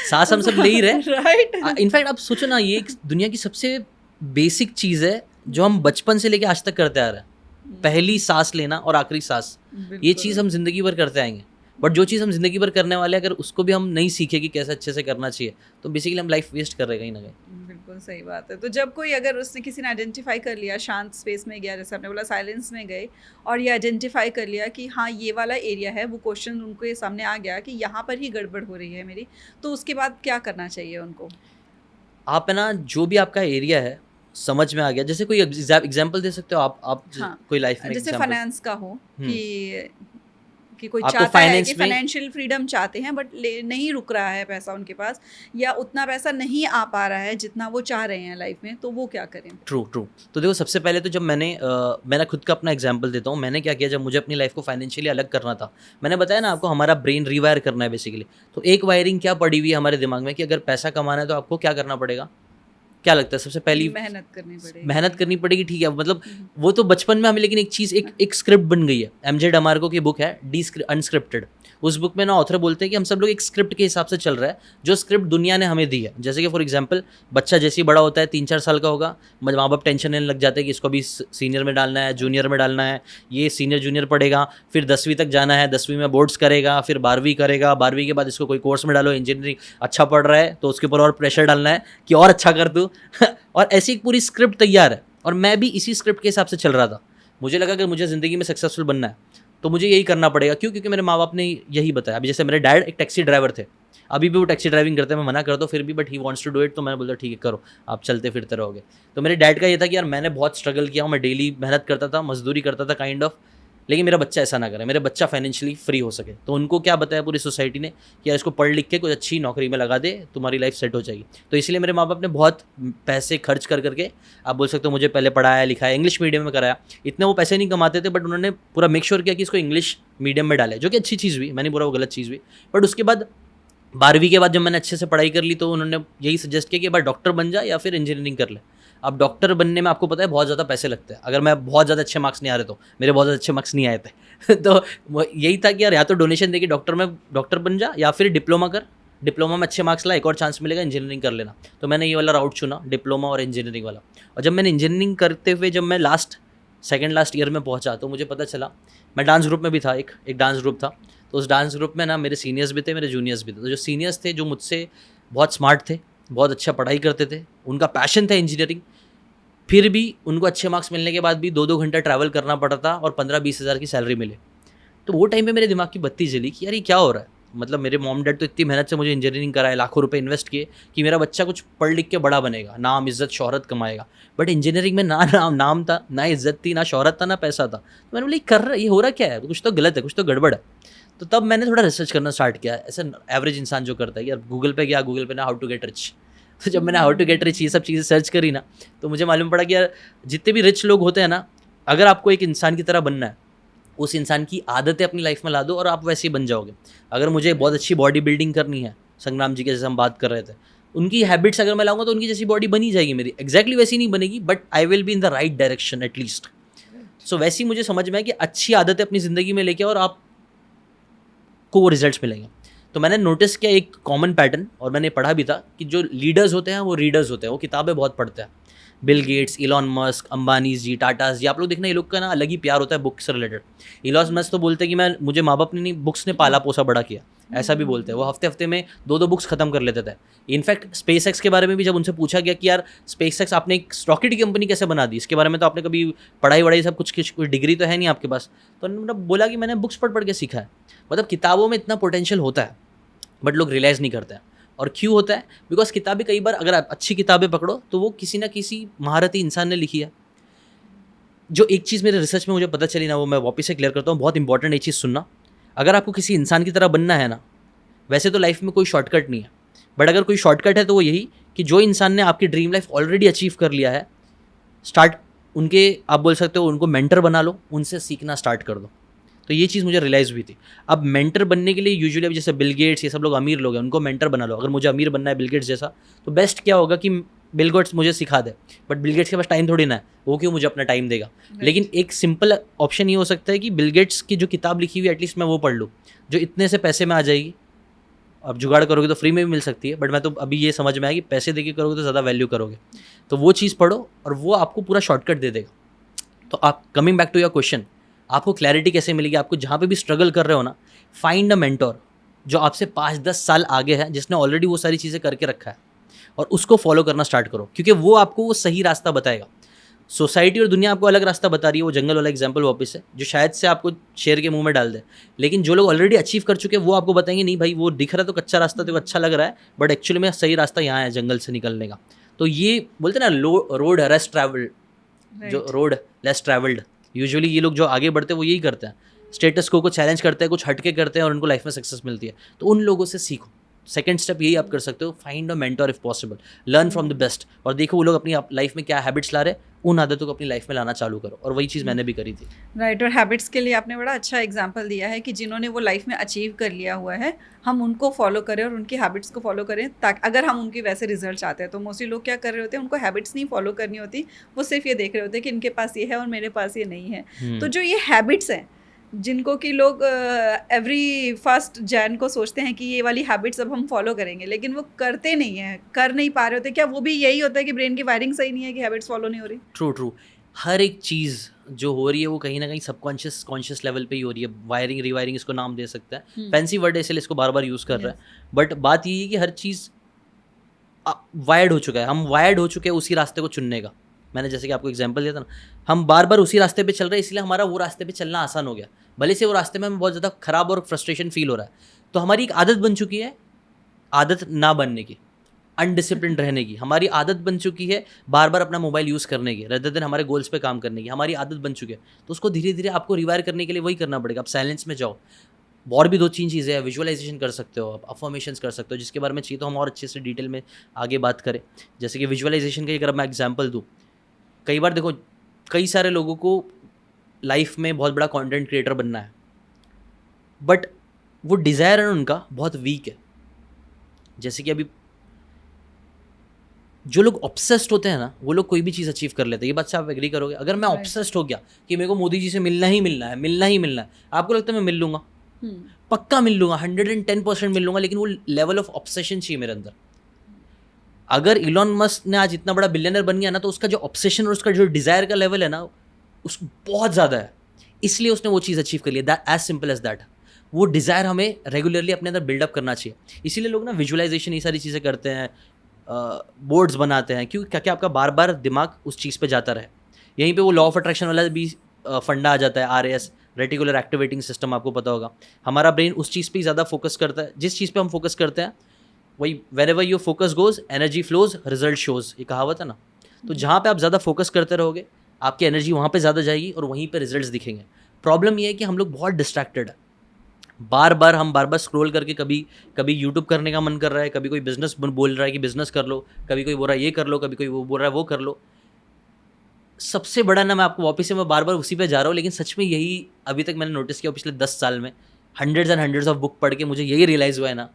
सांस हम सब ले ही रहे। राइट। इनफैक्ट आप सोचो ना, ये एक दुनिया की सबसे बेसिक चीज़ है जो हम बचपन से लेके आज तक करते आ रहे हैं, पहली सांस लेना और आखिरी सांस। ये चीज़ हम जिंदगी भर करते आएंगे, बट जो चीज़ हम जिंदगी भर करने वाले हैं, अगर उसको भी हम नहीं सीखे कि कैसे अच्छे से करना चाहिए, तो बेसिकली हम लाइफ वेस्ट कर रहे हैं कहीं ना कहीं। बिल्कुल सही बात है। तो जब कोई, अगर उसने किसी ने आइडेंटिफाई कर लिया, शांत स्पेस में गया, जैसे आपने बोला साइलेंस में गए और ये आइडेंटिफाई कर लिया कि हाँ ये वाला एरिया है, वो क्वेश्चन उनको ये सामने आ गया कि यहाँ पर ही गड़बड़ हो रही है मेरी, तो उसके बाद क्या करना चाहिए उनको? आप है ना, जो भी आपका एरिया है समझ में आ गया, जैसे कोई एग्जांपल दे सकते हो आप हाँ, कोई लाइफ में जैसे example? फाइनेंस का हो कि कोई आपको चाहता है finance कि में- फाइनेंशियल फ्रीडम चाहते हैं बट नहीं रुक रहा है पैसा उनके पास, या उतना पैसा नहीं आ पा रहा है जितना वो चाह रहे हैं लाइफ में, तो वो क्या करें? ट्रू। तो देखो, सबसे पहले तो जब मैंने खुद का अपना एग्जांपल देता हूँ, मैंने क्या किया जब मुझे अपनी लाइफ को फाइनेंशियली अलग करना था। मैंने बताया ना आपको, हमारा ब्रेन रिवायर करना है बेसिकली। तो एक वायरिंग क्या पड़ी हुई है हमारे दिमाग में कि अगर पैसा कमाना है तो आपको क्या करना पड़ेगा? क्या लगता है सबसे पहली? मेहनत करनी पड़ेगी, ठीक है। मतलब वो तो बचपन में हमें, लेकिन एक चीज़, एक स्क्रिप्ट बन गई है। एमजे डमार्को की बुक है अनस्क्रिप्टेड। उस बुक में ना ऑथर बोलते हैं कि हम सब लोग एक स्क्रिप्ट के हिसाब से चल रहा है, जो स्क्रिप्ट दुनिया ने हमें दी है। जैसे कि फॉर एग्जांपल, बच्चा जैसे ही बड़ा होता है, 3-4 साल का होगा, माँ बाप टेंशन लेने लग जाते हैं कि इसको भी सीनियर में डालना है, जूनियर में डालना है, ये सीनियर जूनियर पढ़ेगा, फिर 10वीं तक जाना है, 10वीं में बोर्ड्स करेगा, फिर 12वीं करेगा, 12वीं के बाद इसको कोई कोर्स में डालो, इंजीनियरिंग अच्छा पढ़ रहा है तो उसके ऊपर और प्रेशर डालना है कि और अच्छा कर तू और ऐसी एक पूरी स्क्रिप्ट तैयार है। और मैं भी इसी स्क्रिप्ट के हिसाब से चल रहा था। मुझे लगा कि मुझे ज़िंदगी में सक्सेसफुल बनना है तो मुझे यही करना पड़ेगा। क्यों? क्योंकि मेरे माँ बाप ने यही बताया। अभी जैसे मेरे डैड एक टैक्सी ड्राइवर थे, अभी भी वो टैक्सी ड्राइविंग करते हैं, मैं मना करता हूँ फिर भी, but he wants to do it. तो मैंने बोला ठीक है करो, आप चलते फिरते रहोगे। तो मेरे डैड का ये था कि यार मैंने बहुत स्ट्रगल किया हूँ, मैं डेली मेहनत करता था, मजदूरी करता था काइंड ऑफ, लेकिन मेरा बच्चा ऐसा ना करे, मेरा बच्चा फाइनेंशियली फ्री हो सके। तो उनको क्या बताया पूरी सोसाइटी ने कि यार इसको पढ़ लिख के कुछ अच्छी नौकरी में लगा दे, तुम्हारी लाइफ सेट हो जाएगी। तो इसलिए मेरे माँ बाप ने बहुत पैसे खर्च कर करके, आप बोल सकते हो, मुझे पहले पढ़ाया लिखाया, इंग्लिश मीडियम में कराया। इतने वो पैसे नहीं कमाते थे, बट उन्होंने पूरा मेक श्योर किया कि इसको इंग्लिश मीडियम में डाले, जो कि अच्छी चीज़ भी, मैंने बोला वो गलत चीज़ भी। बट उसके बाद 12वीं के बाद जब मैंने अच्छे से पढ़ाई कर ली तो उन्होंने यही सजेस्ट किया कि भाई डॉक्टर बन जा या फिर इंजीनियरिंग कर ले। अब डॉक्टर बनने में आपको पता है बहुत ज़्यादा पैसे लगते हैं। अगर मैं बहुत ज़्यादा अच्छे मार्क्स नहीं आ रहे, तो मेरे बहुत ज़्यादा अच्छे मार्क्स नहीं आए थे तो यही था कि यार या तो डोनेशन दे के डॉक्टर बन जा, या फिर डिप्लोमा कर, डिप्लोमा में अच्छे मार्क्स ला, एक और चांस मिलेगा इंजीनियरिंग कर लेना। तो मैंने ये वाला राउट चुना, डिप्लोमा और इंजीनियरिंग वाला। और जब मैंने इंजीनियरिंग करते हुए जब मैं सेकेंड लास्ट ईयर में पहुँचा तो मुझे पता चला, मैं डांस ग्रुप में भी था, एक डांस ग्रुप था। तो उस डांस ग्रुप में ना मेरे सीनियर्स भी थे, मेरे जूनियर्स भी थे। तो जो सीनियर्स थे, जो मुझसे बहुत स्मार्ट थे, बहुत अच्छा पढ़ाई करते थे, उनका पैशन था इंजीनियरिंग, फिर भी उनको अच्छे मार्क्स मिलने के बाद भी 2-2 घंटा ट्रैवल करना पड़ा था और 15-20 हज़ार की सैलरी मिले। तो वो टाइम पे मेरे दिमाग की बत्ती जली कि यार ये क्या हो रहा है। मतलब मेरे मॉम डैड तो इतनी मेहनत से मुझे इंजीनियरिंग कराए, लाखों रुपए इन्वेस्ट किए कि मेरा बच्चा कुछ पढ़ लिख के बड़ा बनेगा, नाम इज्जत शोहरत कमाएगा। बट इंजीनियरिंग में ना नाम था, ना इज्जत थी, ना शोहरत था, ना पैसा था। तो मैंने बोला ये हो रहा क्या है, कुछ तो गलत है, कुछ तो गड़बड़ है। तो तब मैंने थोड़ा रिसर्च करना स्टार्ट किया, ऐसे एवरेज इंसान जो करता है, यार गूगल पे गया, गूगल पे ना हाउ टू गेट रिच। तो जब मैंने हाउ टू गेट रिच ये सब चीज़ें सर्च करी ना, तो मुझे मालूम पड़ा कि यार जितने भी रिच लोग होते हैं ना, अगर आपको एक इंसान की तरह बनना है, उस इंसान की आदतें अपनी लाइफ में ला दो और आप वैसे ही बन जाओगे। अगर मुझे बहुत अच्छी बॉडी बिल्डिंग करनी है, संग्राम जी के जैसे हम बात कर रहे थे, उनकी हैबिट्स अगर मैं लाऊंगा तो उनकी जैसी बॉडी बनी जाएगी मेरी। एग्जैक्टली वैसी नहीं बनेगी, but I will be in the right direction at least. So वैसी मुझे समझ में है कि अच्छी आदतें अपनी ज़िंदगी में लेके और आप को वो रिजल्ट्स मिलेंगे। तो मैंने नोटिस किया एक कॉमन पैटर्न, और मैंने पढ़ा भी था कि जो लीडर्स होते हैं वो रीडर्स होते हैं, वो किताबें बहुत पढ़ते हैं। Bill Gates, Elon Musk, Ambani ji, Tata ji, आप लोग देखना, ये लोग का ना अलग ही प्यार होता है बुक से रिलेटेड। इलॉन मस्क तो बोलते हैं कि मुझे माँ बाप ने नहीं, बुक्स ने पाला पोसा बड़ा किया, ऐसा भी बोलते हैं। वो हफ्ते में 2-2 बुक्स खत्म कर लेते थे। इनफैक्ट स्पेस एक्स के बारे में भी जब उनसे पूछा गया कि यार स्पेस एक्स आपने एक रॉकेट की कंपनी कैसे बना दी, इसके बारे में तो आपने कभी पढ़ाई वढ़ाई सब कुछ डिग्री तो है नहीं आपके पास। तो उन्होंने बोला कि मैंने बुक्स पढ़ के सीखा है। मतलब किताबों में इतना पोटेंशियल होता है, बट लोग रियलाइज़ नहीं करते हैं। और क्यों होता है? बिकॉज किताबें कई बार, अगर आप अच्छी किताबें पकड़ो तो वो किसी ना किसी महारती इंसान ने लिखी है। जो एक चीज़ मेरे रिसर्च में मुझे पता चली ना, वो मैं वापस से क्लियर करता हूँ, बहुत इंपॉर्टेंट ये चीज़ सुनना। अगर आपको किसी इंसान की तरह बनना है ना, वैसे तो लाइफ में कोई शॉर्टकट नहीं है, बट अगर कोई शॉर्टकट है तो वो यही कि जो इंसान ने आपकी ड्रीम लाइफ ऑलरेडी अचीव कर लिया है, स्टार्ट उनके, आप बोल सकते हो उनको मेंटर बना लो, उनसे सीखना स्टार्ट कर दो। तो ये चीज़ मुझे रियलाइज़ हुई थी। अब मेंटर बनने के लिए यूजुअली अब जैसे बिल गेट्स, ये सब लोग अमीर लोग हैं, उनको मेंटर बना लो। अगर मुझे अमीर बनना है बिल गेट्स जैसा, तो बेस्ट क्या होगा कि बिल गेट्स मुझे सिखा दे, बट बिल गेट्स के पास टाइम थोड़ी ना है, वो क्यों मुझे अपना टाइम देगा। लेकिन एक सिंपल ऑप्शन ये हो सकता है कि बिल गेट्स की जो किताब लिखी हुई है एटलीस्ट मैं वो पढ़ लूँ, जो इतने से पैसे में आ जाएगी। अब जुगाड़ करोगे तो फ्री में भी मिल सकती है, बट मैं तो अभी ये समझ में आया कि पैसे देके करोगे तो ज़्यादा वैल्यू करोगे। तो वो चीज़ पढ़ो और वो आपको पूरा शॉर्टकट दे देगा। तो आप, coming back to your question, आपको क्लैरिटी कैसे मिलेगी? आपको जहाँ पे भी स्ट्रगल कर रहे हो ना, फाइंड अ मेंटोर जो आपसे 5-10 साल आगे है, जिसने ऑलरेडी वो सारी चीज़ें करके रखा है, और उसको फॉलो करना स्टार्ट करो, क्योंकि वो आपको वो सही रास्ता बताएगा। सोसाइटी और दुनिया आपको अलग रास्ता बता रही है, वो जंगल वाला एग्जाम्पल वापस है, जो शायद से आपको शेर के मुंह में डाल दे। लेकिन जो लोग ऑलरेडी अचीव कर चुके हैं वो आपको बताएंगे नहीं भाई, वो दिख रहा है तो कच्चा रास्ता तो अच्छा लग रहा है, बट एक्चुअली में सही रास्ता यहाँ है जंगल से निकलने का। तो ये बोलते हैं ना, रोड लेस ट्रैवल्ड, जो रोड लेस ट्रैवल्ड, यूजुअली ये लोग जो आगे बढ़ते हैं वो यही करते हैं, स्टेटस को चैलेंज करते हैं, कुछ हटके करते हैं और उनको लाइफ में सक्सेस मिलती है। तो उन लोगों से सीखो। सेकंड स्टेप यही आप कर सकते हो, find a mentor if possible, learn from the best, और देखो वो लोग अपनी लाइफ में क्या हैबिट्स ला रहे हैं, उन आदतों को अपनी लाइफ में लाना चालू करो। और वही चीज़ मैंने भी करी थी। राइट। और हैबिट्स के लिए आपने बड़ा अच्छा एग्जांपल दिया है कि जिन्होंने वो लाइफ में अचीव कर लिया हुआ है, हम उनको फॉलो करें और उनकी हैबिट्स को फॉलो करें, ताकि अगर हम उनके वैसे रिजल्ट चाहते हैं। तो मोस्टली लोग क्या कर रहे होते हैं, उनको हैबिट्स नहीं फॉलो करनी होती, वो सिर्फ ये देख रहे होते हैं कि इनके पास ये है और मेरे पास ये नहीं है। तो जो ये हैबिट्स हैं, जिनको कि लोग एवरी 1 जैन को सोचते हैं कि ये वाली हैबिट्स अब हम फॉलो करेंगे, लेकिन वो करते नहीं हैं, कर नहीं पा रहे होते। क्या वो भी यही होता है कि ब्रेन की वायरिंग सही नहीं है कि हैबिट्स फॉलो नहीं हो रही? ट्रू। हर एक चीज़ जो हो रही है वो कहीं ना कहीं सबकॉन्शियस कॉन्शियस लेवल पे ही हो रही है। वायरिंग, रिवायरिंग इसको नाम दे सकता है, फैंसी वर्ड है इसलिए इसको बार बार यूज़ कर रहा है, बट बात ये है कि हर चीज़ वायर्ड हो चुका है, हम वायर्ड हो चुके हैं उसी रास्ते को चुनने का। मैंने जैसे कि आपको एग्जांपल दिया था ना, हम बार बार उसी रास्ते पे चल रहे हैं, इसलिए हमारा वो रास्ते पे चलना आसान हो गया। भले से वो रास्ते में हमें बहुत ज़्यादा खराब और फ्रस्ट्रेशन फील हो रहा है, तो हमारी एक आदत बन चुकी है, आदत ना बनने की, अनडिसिप्लिन रहने की। हमारी आदत बन चुकी है बार बार अपना मोबाइल यूज़ करने की, रेदर देन हमारे गोल्स पे काम करने की, हमारी आदत बन चुकी है। तो उसको धीरे धीरे आपको रिवायर करने के लिए वही करना पड़ेगा। आप साइलेंस में जाओ। और भी 2-3 चीज़ें हैं, विजुअलाइजेशन कर सकते हो आप, अफर्मेशंस कर सकते हो, जिसके बारे में चाहिए तो हम और अच्छे से डिटेल में आगे बात करें। जैसे कि विजुअलाइजेशन का अगर मैं एग्जांपल दूँ, कई बार देखो, कई सारे लोगों को लाइफ में बहुत बड़ा कंटेंट क्रिएटर बनना है, बट वो डिज़ायर है उनका बहुत वीक है। जैसे कि अभी जो लोग ऑब्सेस्ड होते हैं ना, वो लोग कोई भी चीज़ अचीव कर लेते हैं। ये बात से आप एग्री करोगे? अगर मैं ऑब्सेस्ड हो गया कि मेरे को मोदी जी से मिलना ही मिलना है, मिलना ही मिलना है, आपको लगता है मैं मिल लूँगा? पक्का मिल लूँगा, 110% मिल लूँगा, लेकिन वो लेवल ऑफ ऑब्सेशन चाहिए मेरे अंदर। अगर इलॉन मस्क ने आज इतना बड़ा बिलियनर बन गया ना, तो उसका जो ऑब्सेशन और उसका जो डिज़ायर का लेवल है ना, उस बहुत ज़्यादा है, इसलिए उसने वो चीज़ अचीव कर लिया। As simple as that. वो डिज़ायर हमें रेगुलरली अपने अंदर बिल्डअप करना चाहिए। इसीलिए लोग ना विजुअलाइजेशन ये सारी चीज़ें करते हैं, बोर्ड्स बनाते हैं, क्यों? क्या आपका बार बार दिमाग उस चीज़ पे जाता रहे। यहीं पे वो लॉ ऑफ अट्रैक्शन वाला भी फंडा आ जाता है, RAS, रेटिकुलर एक्टिवेटिंग सिस्टम, आपको पता होगा। हमारा ब्रेन उस चीज़ पे ही ज़्यादा फोकस करता है, जिस चीज़ पे हम फोकस करते हैं वही, wherever your focus goes energy flows, result shows, ये कहावत है ना। तो जहाँ पे आप ज़्यादा फोकस करते रहोगे, आपकी एनर्जी वहाँ पे ज़्यादा जाएगी और वहीं पे रिजल्ट्स दिखेंगे। प्रॉब्लम ये है कि हम लोग बहुत डिस्ट्रैक्टेड है, बार बार स्क्रॉल करके, कभी यूट्यूब करने का मन कर रहा है, कभी कोई बिजनेस बोल रहा है कि बिजनेस कर लो, कभी कोई बोल रहा है ये कर लो, कभी कोई वो बोल रहा है वो कर लो। सबसे बड़ा ना, मैं आपको वापस से मैं बार बार उसी पे जा रहा हूँ, लेकिन सच में यही अभी तक मैंने नोटिस किया पिछले 10 साल में, hundreds and hundreds of book पढ़ के मुझे यही रियलाइज़ हुआ है ना,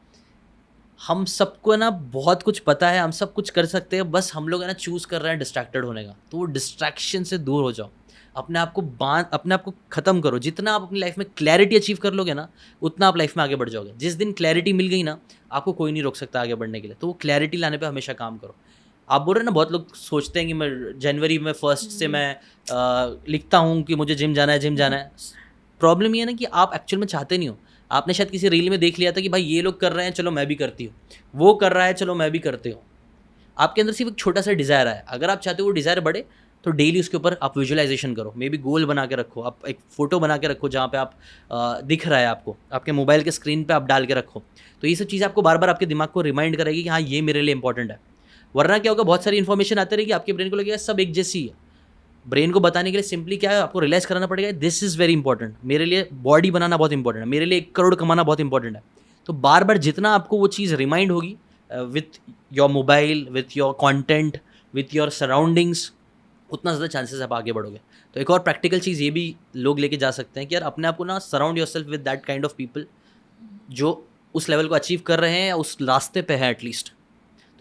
हम सबको ना बहुत कुछ पता है, हम सब कुछ कर सकते हैं, बस हम लोग है ना चूज़ कर रहे हैं डिस्ट्रैक्टेड होने का। तो वो डिस्ट्रैक्शन से दूर हो जाओ, अपने आप को ख़त्म करो। जितना आप अपनी लाइफ में क्लैरिटी अचीव कर लोगे ना, उतना आप लाइफ में आगे बढ़ जाओगे। जिस दिन क्लैरिटी मिल गई ना, आपको कोई नहीं रोक सकता आगे बढ़ने के लिए। तो वो क्लैरिटी लाने पे हमेशा काम करो। आप बोल रहे हैं ना, बहुत लोग सोचते हैं कि मैं जनवरी में 1 से मैं लिखता हूँ कि मुझे जिम जाना है। प्रॉब्लम ये है ना कि आप एक्चुअल में चाहते नहीं हो। आपने शायद किसी रील में देख लिया था कि भाई ये लोग कर रहे हैं, चलो मैं भी करती हूँ, वो कर रहा है, चलो मैं भी करती हूँ। आपके अंदर सिर्फ एक छोटा सा डिज़ायर है। अगर आप चाहते हो वो डिज़ायर बढ़े, तो डेली उसके ऊपर आप विजुअलाइजेशन करो। मे बी गोल बना के रखो, आप एक फ़ोटो बना के रखो जहाँ पे आप दिख रहा है आपको, आपके मोबाइल के स्क्रीन पे आप डाल के रखो। तो ये सब चीज़ें आपको बार बार आपके दिमाग को रिमाइंड करेगी कि हाँ ये मेरे लिए इंपॉर्टेंट है। वरना क्या होगा, बहुत सारी इन्फॉर्मेशन आती रहेगी, आपके ब्रेन को लगेगा सब एक जैसी है। ब्रेन को बताने के लिए सिंपली क्या है, आपको रियलाइज़ कराना पड़ेगा दिस इज़ वेरी इंपॉर्टेंट। मेरे लिए बॉडी बनाना बहुत इंपॉर्टेंट है, मेरे लिए 1 करोड़ कमाना बहुत इंपॉर्टेंट है। तो बार बार जितना आपको वो चीज़ रिमाइंड होगी with your mobile, with your content, with your surroundings, उतना ज़्यादा चांसेस आप आगे बढ़ोगे। तो एक और प्रैक्टिकल चीज़ ये भी लोग लेके जा सकते हैं कि यार अपने आप को ना surround your self with that kind of people जो उस लेवल को अचीव कर रहे हैं या उस रास्ते पे है एटलीस्ट।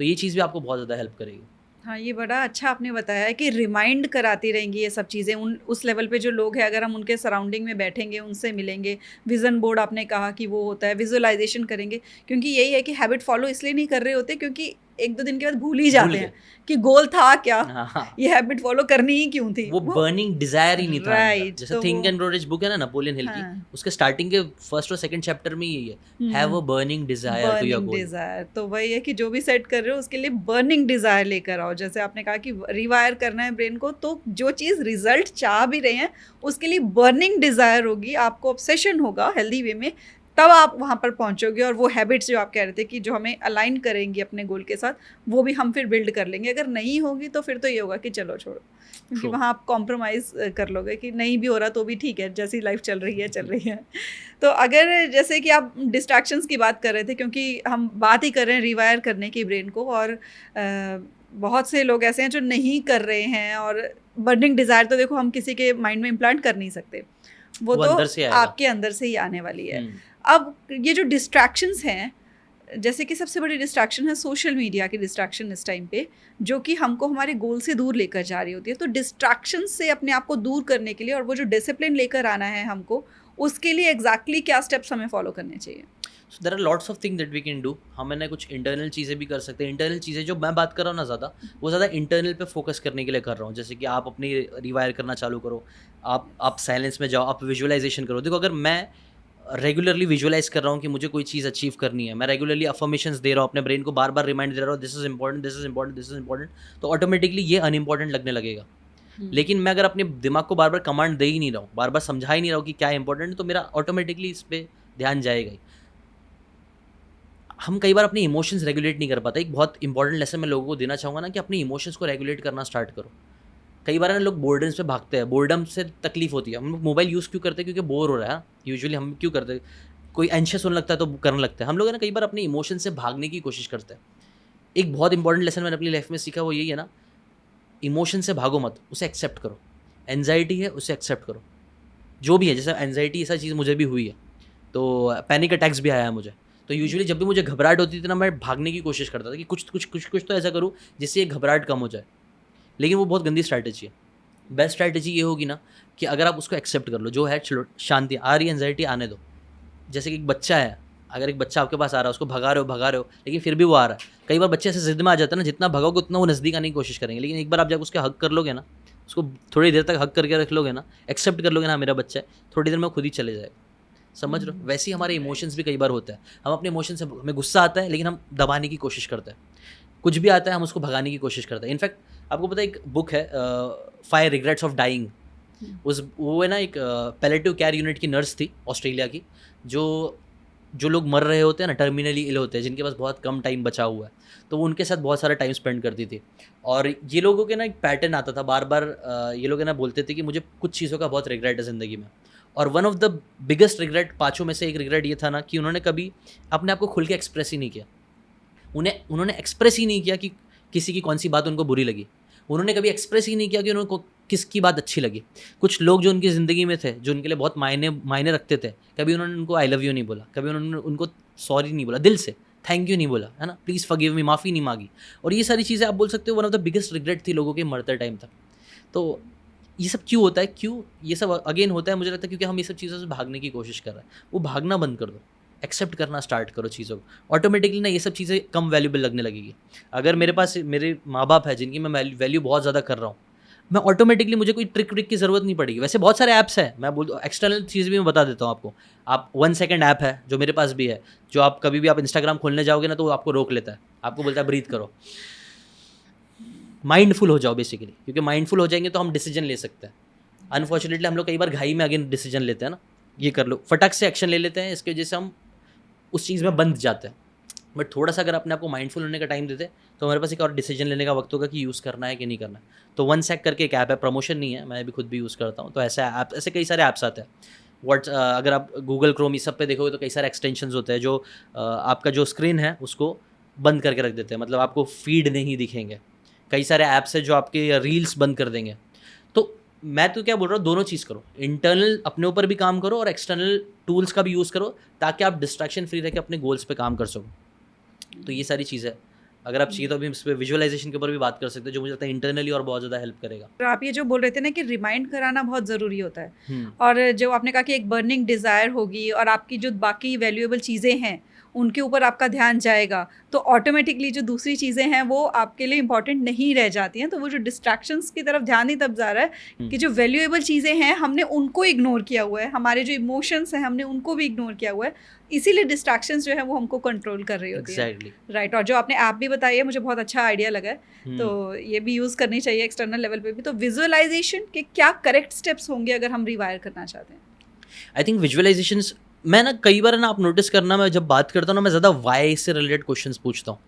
तो ये चीज़ भी आपको बहुत ज़्यादा हेल्प करेगी। हाँ, ये बड़ा अच्छा आपने बताया है कि रिमाइंड कराती रहेंगी ये सब चीज़ें उन उस लेवल पे जो लोग हैं, अगर हम उनके सराउंडिंग में बैठेंगे, उनसे मिलेंगे, विज़न बोर्ड आपने कहा कि वो होता है, विजुअलाइज़ेशन करेंगे, क्योंकि यही है कि हैबिट फ़ॉलो इसलिए नहीं कर रहे होते क्योंकि 1-2 दिन के बाद भूल ही भूल जाते गए। हैं कि गोल था क्या? हाँ, हाँ। ये हैबिट फ़ॉलो करनी ही क्यों थी? वो बर्निंग डिजायर ही नहीं था अंदर। राइट, जैसे तो थिंक वो एंड ग्रो रिच बुक है ना नेपोलियन हिल की, हाँ। उसके स्टार्टिंग के फर्स्ट और सेकंड चैप्टर में यही है, have a burning desire to your burning goal. Desire, तो वही है कि जो भी सेट कर रहे हो उसके लिए बर्निंग डिज़ायर लेकर आओ। जैसे आपने कहा कि रिवायर करना है ब्रेन को, तो जो चीज़ रिजल्ट चाह भी रहे हैं उसके लिए बर्निंग डिज़ायर होगी, आपको ऑब्सेशन होगा हेल्दी वे में, तब आप वहाँ पर पहुँचोगे। और वो हैबिट्स जो आप कह रहे थे कि जो हमें अलाइन करेंगी अपने गोल के साथ, वो भी हम फिर बिल्ड कर लेंगे। अगर नहीं होगी तो फिर तो ये होगा कि चलो छोड़ो, क्योंकि True. वहाँ आप कॉम्प्रोमाइज़ कर लोगे कि नहीं भी हो रहा तो भी ठीक है, जैसी लाइफ चल रही है चल रही है। तो अगर जैसे कि आप डिस्ट्रैक्शंस की बात कर रहे थे, क्योंकि हम बात ही कर रहे हैं रिवायर करने की ब्रेन को, और बहुत से लोग ऐसे हैं जो नहीं कर रहे हैं, और बर्निंग डिज़ायर तो देखो हम किसी के माइंड में इम्प्लांट कर नहीं सकते, वो वो तो अंदर से आएगा। आपके अंदर से ही आने वाली है। हम्म, अब ये जो डिस्ट्रैक्शंस हैं, जैसे कि सबसे बड़ी डिस्ट्रैक्शन है सोशल मीडिया की डिस्ट्रैक्शन इस टाइम पे, जो कि हमको हमारे गोल से दूर लेकर जा रही होती है। तो डिस्ट्रैक्शन से अपने आप को दूर करने के लिए, और वो जो डिसिप्लिन लेकर आना है हमको, उसके लिए एग्जैक्टली क्या स्टेप्स हमें फॉलो करने चाहिए? So there are lots of thing that we can do. हम है ना कुछ इंटरनल चीज़ें भी कर सकते हैं। इंटरनल चीज़ें जो मैं बात कर रहा हूँ ना ज़्यादा, वो ज़्यादा इंटरनल पे फोकस करने के लिए कर रहा हूँ। जैसे कि आप अपनी रिवायर करना चालू करो, आप साइलेंस में जाओ, आप विजुअलाइजेशन करो। देखो, अगर मैं रेगुलरली विजुअलाइज कर रहा हूँ कि मुझे कोई चीज़ अचीव करनी है, मैं रेगुलरली अफर्मेशंस दे रहा हूँ अपने ब्रेन को, बार बार रिमाइंड दे रहा हूँ this is important, this is important, this is important, तो ऑटोमेटिकली ये अनइम्पॉर्टेंट लगने लगेगा। लेकिन मैं अगर अपने दिमाग को बार बार कमांड दे ही नहीं रहा हूँ, बार बार समझा ही नहीं रहा हूँ कि क्या इंपॉर्टेंट है, तो मेरा ऑटोमेटिकली इस पर ध्यान जाएगा ही। हम कई बार अपने इमोशंस रेगुलेट नहीं कर पाते। एक बहुत इंपॉर्टेंट लेसन मैं लोगों को देना चाहूँगा ना, कि अपने इमोशंस को रेगुलेट करना स्टार्ट करो। कई बार ना लोग बोर्डम्स पे भागते हैं, बोर्डम से तकलीफ होती है। हम लोग मोबाइल यूज़ क्यों करते हैं? क्योंकि बोर हो रहा है। यूजुअली हम क्यों करते हैं? कोई एंशियस होने लगता है तो करने लगता है। हम लोग है ना कई बार अपने इमोशन से भागने की कोशिश करते हैं। एक बहुत इंपॉर्टेंट लेसन मैंने अपनी लाइफ में सीखा, वो यही है ना, इमोशन से भागो मत, उसे एक्सेप्ट करो। एनजाइटी है, उसे एक्सेप्ट करो। जो भी है, जैसे एनजाइटी ऐसा चीज़ मुझे भी हुई है, तो पैनिक अटैक्स भी आया है मुझे। तो यूजुअली जब भी मुझे घबराहट होती थी ना, मैं भागने की कोशिश करता था कि कुछ तो ऐसा करूँ जिससे ये घबराहट कम हो जाए। लेकिन वो बहुत गंदी स्ट्रैटेजी है। बेस्ट स्ट्रैटेजी ये होगी ना कि अगर आप उसको एक्सेप्ट कर लो, जो है चलो, शांति आ रही है, एनजाइटी आने दो। जैसे कि एक बच्चा है, अगर एक बच्चा आपके पास आ रहा है, उसको भगा रहे हो, लेकिन फिर भी वो आ रहा है। कई बार बच्चे ऐसे जिद में आ जाते हैं ना, जितना भगाओगे उतना वो नज़दीक आने की कोशिश करेंगे। लेकिन एक बार आप जब उसके हक कर लोगे ना, उसको थोड़ी देर तक हक करके रख लोगे ना, एक्सेप्ट कर लोगे ना मेरा बच्चा है, थोड़ी देर में खुद ही चले जाएगा। समझ रहे हो? वैसे ही हमारे इमोशंस भी कई बार होते हैं। हम अपने इमोशन से, हमें गुस्सा आता है लेकिन हम दबाने की कोशिश करते हैं, कुछ भी आता है हम उसको भगाने की कोशिश करते हैं। इनफैक्ट आपको पता है एक बुक है 5 रिग्रेट्स ऑफ डाइंग। वो है ना, एक पैलेटिव केयर यूनिट की नर्स थी ऑस्ट्रेलिया की, जो लोग मर रहे होते हैं ना, टर्मिनली इल होते हैं, जिनके पास बहुत कम टाइम बचा हुआ है, तो वो उनके साथ बहुत सारा टाइम स्पेंड करती थी। और ये लोगों के ना एक पैटर्न आता था, बार बार ये लोग है ना बोलते थे कि मुझे कुछ चीज़ों का बहुत रिग्रेट है ज़िंदगी में। और one of the biggest regret, 5 में से एक रिग्रेट ये था ना, कि उन्होंने कभी अपने आप को खुल के एक्सप्रेस ही नहीं किया। उन्होंने एक्सप्रेस ही नहीं किया कि किसी की कौन सी बात उनको बुरी लगी। उन्होंने कभी एक्सप्रेस ही नहीं किया कि उनको किसकी बात अच्छी लगी। कुछ लोग जो उनकी ज़िंदगी में थे, जो उनके लिए बहुत मायने रखते थे, कभी उन्होंने उनको आई लव यू नहीं बोला, कभी उन्होंने उनको सॉरी नहीं बोला, दिल से थैंक यू नहीं बोला, है ना, प्लीज़ फॉरगिव मी, माफ़ी नहीं मांगी। और ये सारी चीज़ें आप बोल सकते हो one of the biggest regret थी लोगों के मरते टाइम तक। तो ये सब क्यों होता है? क्यों ये सब अगेन होता है? मुझे लगता है क्योंकि हम ये सब चीज़ों से भागने की कोशिश कर रहे हैं। वो भागना बंद कर दो, एक्सेप्ट करना स्टार्ट करो चीज़ों को। ऑटोमेटिकली ना ये सब चीज़ें कम वैल्यूबल लगने लगेगी। अगर मेरे पास मेरे माँ बाप है जिनकी मैं वैल्यू बहुत ज़्यादा कर रहा हूँ, मैं ऑटोमेटिकली, मुझे कोई ट्रिक की ज़रूरत नहीं पड़ेगी। वैसे बहुत सारे ऐप्स हैं, मैं बोल एक्सटर्नल चीज़ भी मैं बता देता हूँ आपको। आप 1 सेकंड ऐप है जो मेरे पास भी है, जो आप कभी भी आप इंस्टाग्राम खोलने जाओगे ना, तो वो आपको रोक लेता है, आपको बोलता है ब्रीथ करो, माइंडफुल हो जाओ बेसिकली। क्योंकि माइंडफुल हो जाएंगे तो हम डिसीजन ले सकते हैं। अनफॉर्चुनेटली हम लोग कई बार घाई में अगेन डिसीजन लेते हैं ना, ये कर लो, फटक से एक्शन ले लेते हैं, इसकी वजह से हम उस चीज़ में बंध जाते हैं। बट थोड़ा सा अगर अपने आप को माइंडफुल होने का टाइम देते तो हमारे पास एक और डिसीजन लेने का वक्त होगा कि यूज़ करना है कि नहीं करना है। तो 1 सेक करके एक ऐप है, प्रमोशन नहीं है, मैं भी खुद भी यूज़ करता हूँ। तो ऐसे ऐप, ऐसे कई सारे ऐप्स आते हैं अगर आप गूगल क्रोम ये सब पे देखोगे तो कई सारे एक्सटेंशंस होते हैं जो आपका जो स्क्रीन है उसको बंद करके रख देते हैं, मतलब आपको फीड नहीं दिखेंगे। कई सारे ऐप्स है जो आपके रील्स बंद कर देंगे। तो मैं तो क्या बोल रहा हूँ, दोनों चीज़ करो, इंटरनल अपने ऊपर भी काम करो और एक्सटर्नल टूल्स का भी यूज़ करो ताकि आप डिस्ट्रैक्शन फ्री रह के अपने गोल्स पे काम कर सको। तो ये सारी चीज़ें अगर आप चाहिए तो अभी इस पर विजुअलाइजेशन के ऊपर भी बात कर सकते हैं, जो मुझे लगता है इंटरनली और बहुत ज़्यादा हेल्प करेगा। और आप ये जो बोल रहे थे ना कि रिमाइंड कराना बहुत ज़रूरी होता है, हम्म, और जो आपने कहा कि एक बर्निंग डिज़ायर होगी और आपकी जो बाकी वैल्यूएबल चीज़ें हैं उनके ऊपर आपका ध्यान जाएगा, तो ऑटोमेटिकली जो दूसरी चीज़ें हैं वो आपके लिए इंपॉर्टेंट नहीं रह जाती हैं। तो वो जो डिस्ट्रैक्शंस की तरफ ध्यान ही तब जा रहा है कि जो वैल्यूएबल चीज़ें हैं हमने उनको इग्नोर किया हुआ है, हमारे जो इमोशंस हैं हमने उनको भी इग्नोर किया हुआ है, इसीलिए डिस्ट्रैक्शंस जो है वो हमको कंट्रोल कर रही होती है। एग्जैक्टली। राइट। और जो आपने ऐप भी बताई है मुझे बहुत अच्छा आइडिया लगा है, तो ये भी यूज़ करनी चाहिए एक्सटर्नल लेवल पे भी। तो विजुअलाइजेशन के क्या करेक्ट स्टेप्स होंगे अगर हम रिवायर करना चाहते हैं? आई थिंक विजुअलाइजेशंस, मैं ना कई बार ना आप नोटिस करना, मैं जब बात करता हूँ ना मैं ज़्यादा वाई से रिलेटेड क्वेश्चंस पूछता हूँ,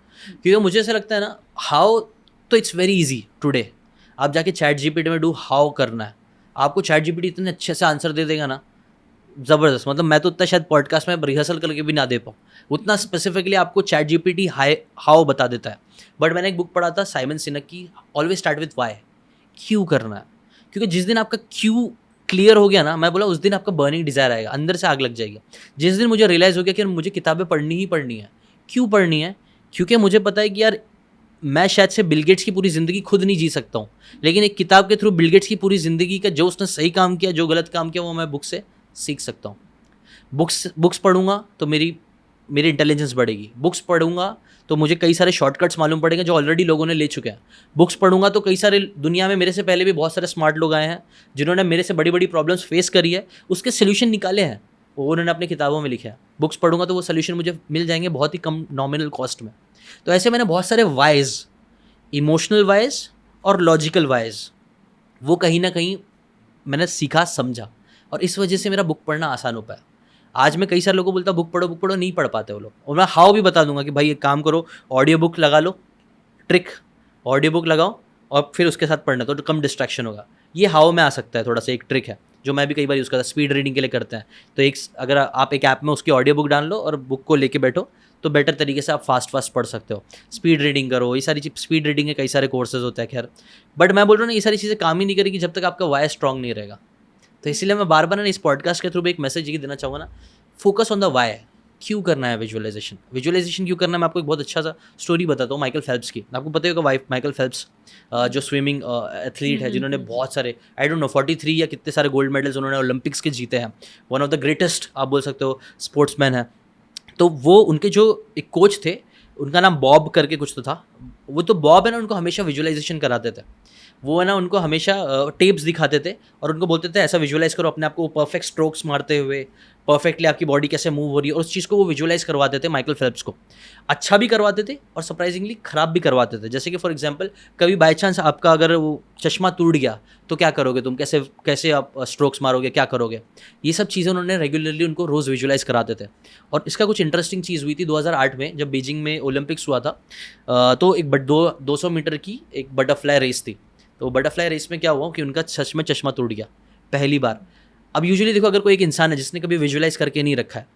क्योंकि मुझे ऐसा लगता है ना हाउ, तो इट्स वेरी इजी टुडे। आप जाके चैट जीपीटी में हाउ करना है, आपको चैट जीपीटी इतने अच्छे से आंसर दे देगा ना, ज़बरदस्त। मतलब मैं तो उतना शायद पॉडकास्ट में रिहर्सल करके भी ना दे पाऊँ, उतना स्पेसिफिकली आपको चैट जीपीटी हाउ बता देता है। बट मैंने एक बुक पढ़ा था साइमन सिनक की, ऑलवेज स्टार्ट विथ वाई, क्यों करना है। क्योंकि जिस दिन आपका क्यों क्लियर हो गया ना, मैं बोला उस दिन आपका बर्निंग डिज़ायर आएगा, अंदर से आग लग जाएगी। जिस दिन मुझे रियलाइज़ हो गया कि मुझे किताबें पढ़नी ही पढ़नी है, क्यों पढ़नी है, क्योंकि मुझे पता है कि यार मैं शायद से बिल गेट्स की पूरी ज़िंदगी खुद नहीं जी सकता हूँ, लेकिन एक किताब के थ्रू बिल गेट्स की पूरी ज़िंदगी का जो उसने सही काम किया, जो गलत काम किया, वो मैं बुक से सीख सकता हूँ। बुक्स पढ़ूंगा तो मेरी इंटेलिजेंस बढ़ेगी। बुक्स पढ़ूंगा तो मुझे कई सारे शॉर्टकट्स मालूम पड़ेंगे जो ऑलरेडी लोगों ने ले चुके हैं। बुक्स पढ़ूंगा तो कई सारे दुनिया में मेरे से पहले भी बहुत सारे स्मार्ट लोग आए हैं जिन्होंने मेरे से बड़ी बड़ी प्रॉब्लम्स फेस करी है, उसके सोल्यूशन निकाले हैं, वो उन्होंने अपनी किताबों में लिखे हैं। बुक्स पढ़ूंगा तो वो सोल्यूशन मुझे मिल जाएंगे बहुत ही कम नॉमिनल कॉस्ट में। तो ऐसे मैंने बहुत सारे वाइज, इमोशनल वाइज और लॉजिकल वाइज, वो कहीं ना कहीं मैंने सीखा, समझा, और इस वजह से मेरा बुक पढ़ना आसान हो पाया। आज मैं कई सारे लोगों को बोलता बुक पढ़ो, नहीं पढ़ पाते वो लोग, और मैं हाउ भी बता दूंगा कि भाई एक काम करो, ऑडियो बुक लगा लो, ट्रिक, ऑडियो बुक लगाओ और फिर उसके साथ पढ़ना, तो कम डिस्ट्रैक्शन होगा। ये हाउ में आ सकता है, थोड़ा सा एक ट्रिक है जो मैं भी कई बार यूज़ करता हूँ, स्पीड रीडिंग के लिए करते हैं। तो अगर आप एक ऐप में उसकी ऑडियो बुक डाल लो और बुक को लेके बैठो तो बेटर तरीके से आप फास्ट पढ़ सकते हो। स्पीड रीडिंग करो, ये सारी चीज़, स्पीड रीडिंग के कई सारे कोर्सेज होते हैं खैर, बट मैं बोल रहा हूँ ना ये सारी चीज़ें काम ही नहीं करेगी जब तक आपका वाई स्ट्रॉन्ग नहीं रहेगा। तो इसीलिए मैं बार बार ना इस पॉडकास्ट के थ्रू भी एक मैसेज ये देना चाहूँगा ना, फोकस ऑन द वाई। क्यों करना है विजुअलाइजेशन क्यों करना है? मैं आपको एक बहुत अच्छा सा स्टोरी बताता हूँ माइकल फेल्प्स की। आपको पता होगा माइकल फेल्प्स जो स्विमिंग एथलीट है, जिन्होंने बहुत सारे, आई डोंट नो 43 या कितने सारे गोल्ड मेडल्स उन्होंने ओलंपिक्स के जीते हैं। वन ऑफ द ग्रेटेस्ट आप बोल सकते हो स्पोर्ट्समैन है। तो वो उनके जो एक कोच थे, उनका नाम बॉब करके कुछ तो था, वो तो बॉब है ना, उनको हमेशा विजुअलाइजेशन कराते थे। वो है ना उनको हमेशा टेप्स दिखाते थे और उनको बोलते थे ऐसा विजुअलाइज करो अपने आप को परफेक्ट स्ट्रोक्स मारते हुए, परफेक्टली आपकी बॉडी कैसे मूव हो रही है, और उस चीज़ को वो विजुअलाइज करवाते थे माइकल फेल्प्स को। अच्छा भी करवाते थे और सरप्राइजिंगली ख़राब भी करवाते थे। जैसे कि फॉर एग्जांपल कभी बाई चांस आपका अगर वो चश्मा टूट गया तो क्या करोगे तुम, कैसे आप स्ट्रोक्स मारोगे, क्या करोगे, ये सब चीज़ें उन्होंने रेगुलरली उनको रोज़ विजुअलाइज कराते थे। और इसका कुछ इंटरेस्टिंग चीज़ हुई थी 2008 में जब बीजिंग में ओलंपिक्स हुआ था। तो एक 200 मीटर की एक बटरफ्लाई रेस थी। तो बटरफ्लाई रेस में क्या हुआ कि उनका सच में चश्मा टूट गया पहली बार। अब यूजुअली देखो, अगर कोई एक इंसान है जिसने कभी विजुअलाइज करके नहीं रखा है,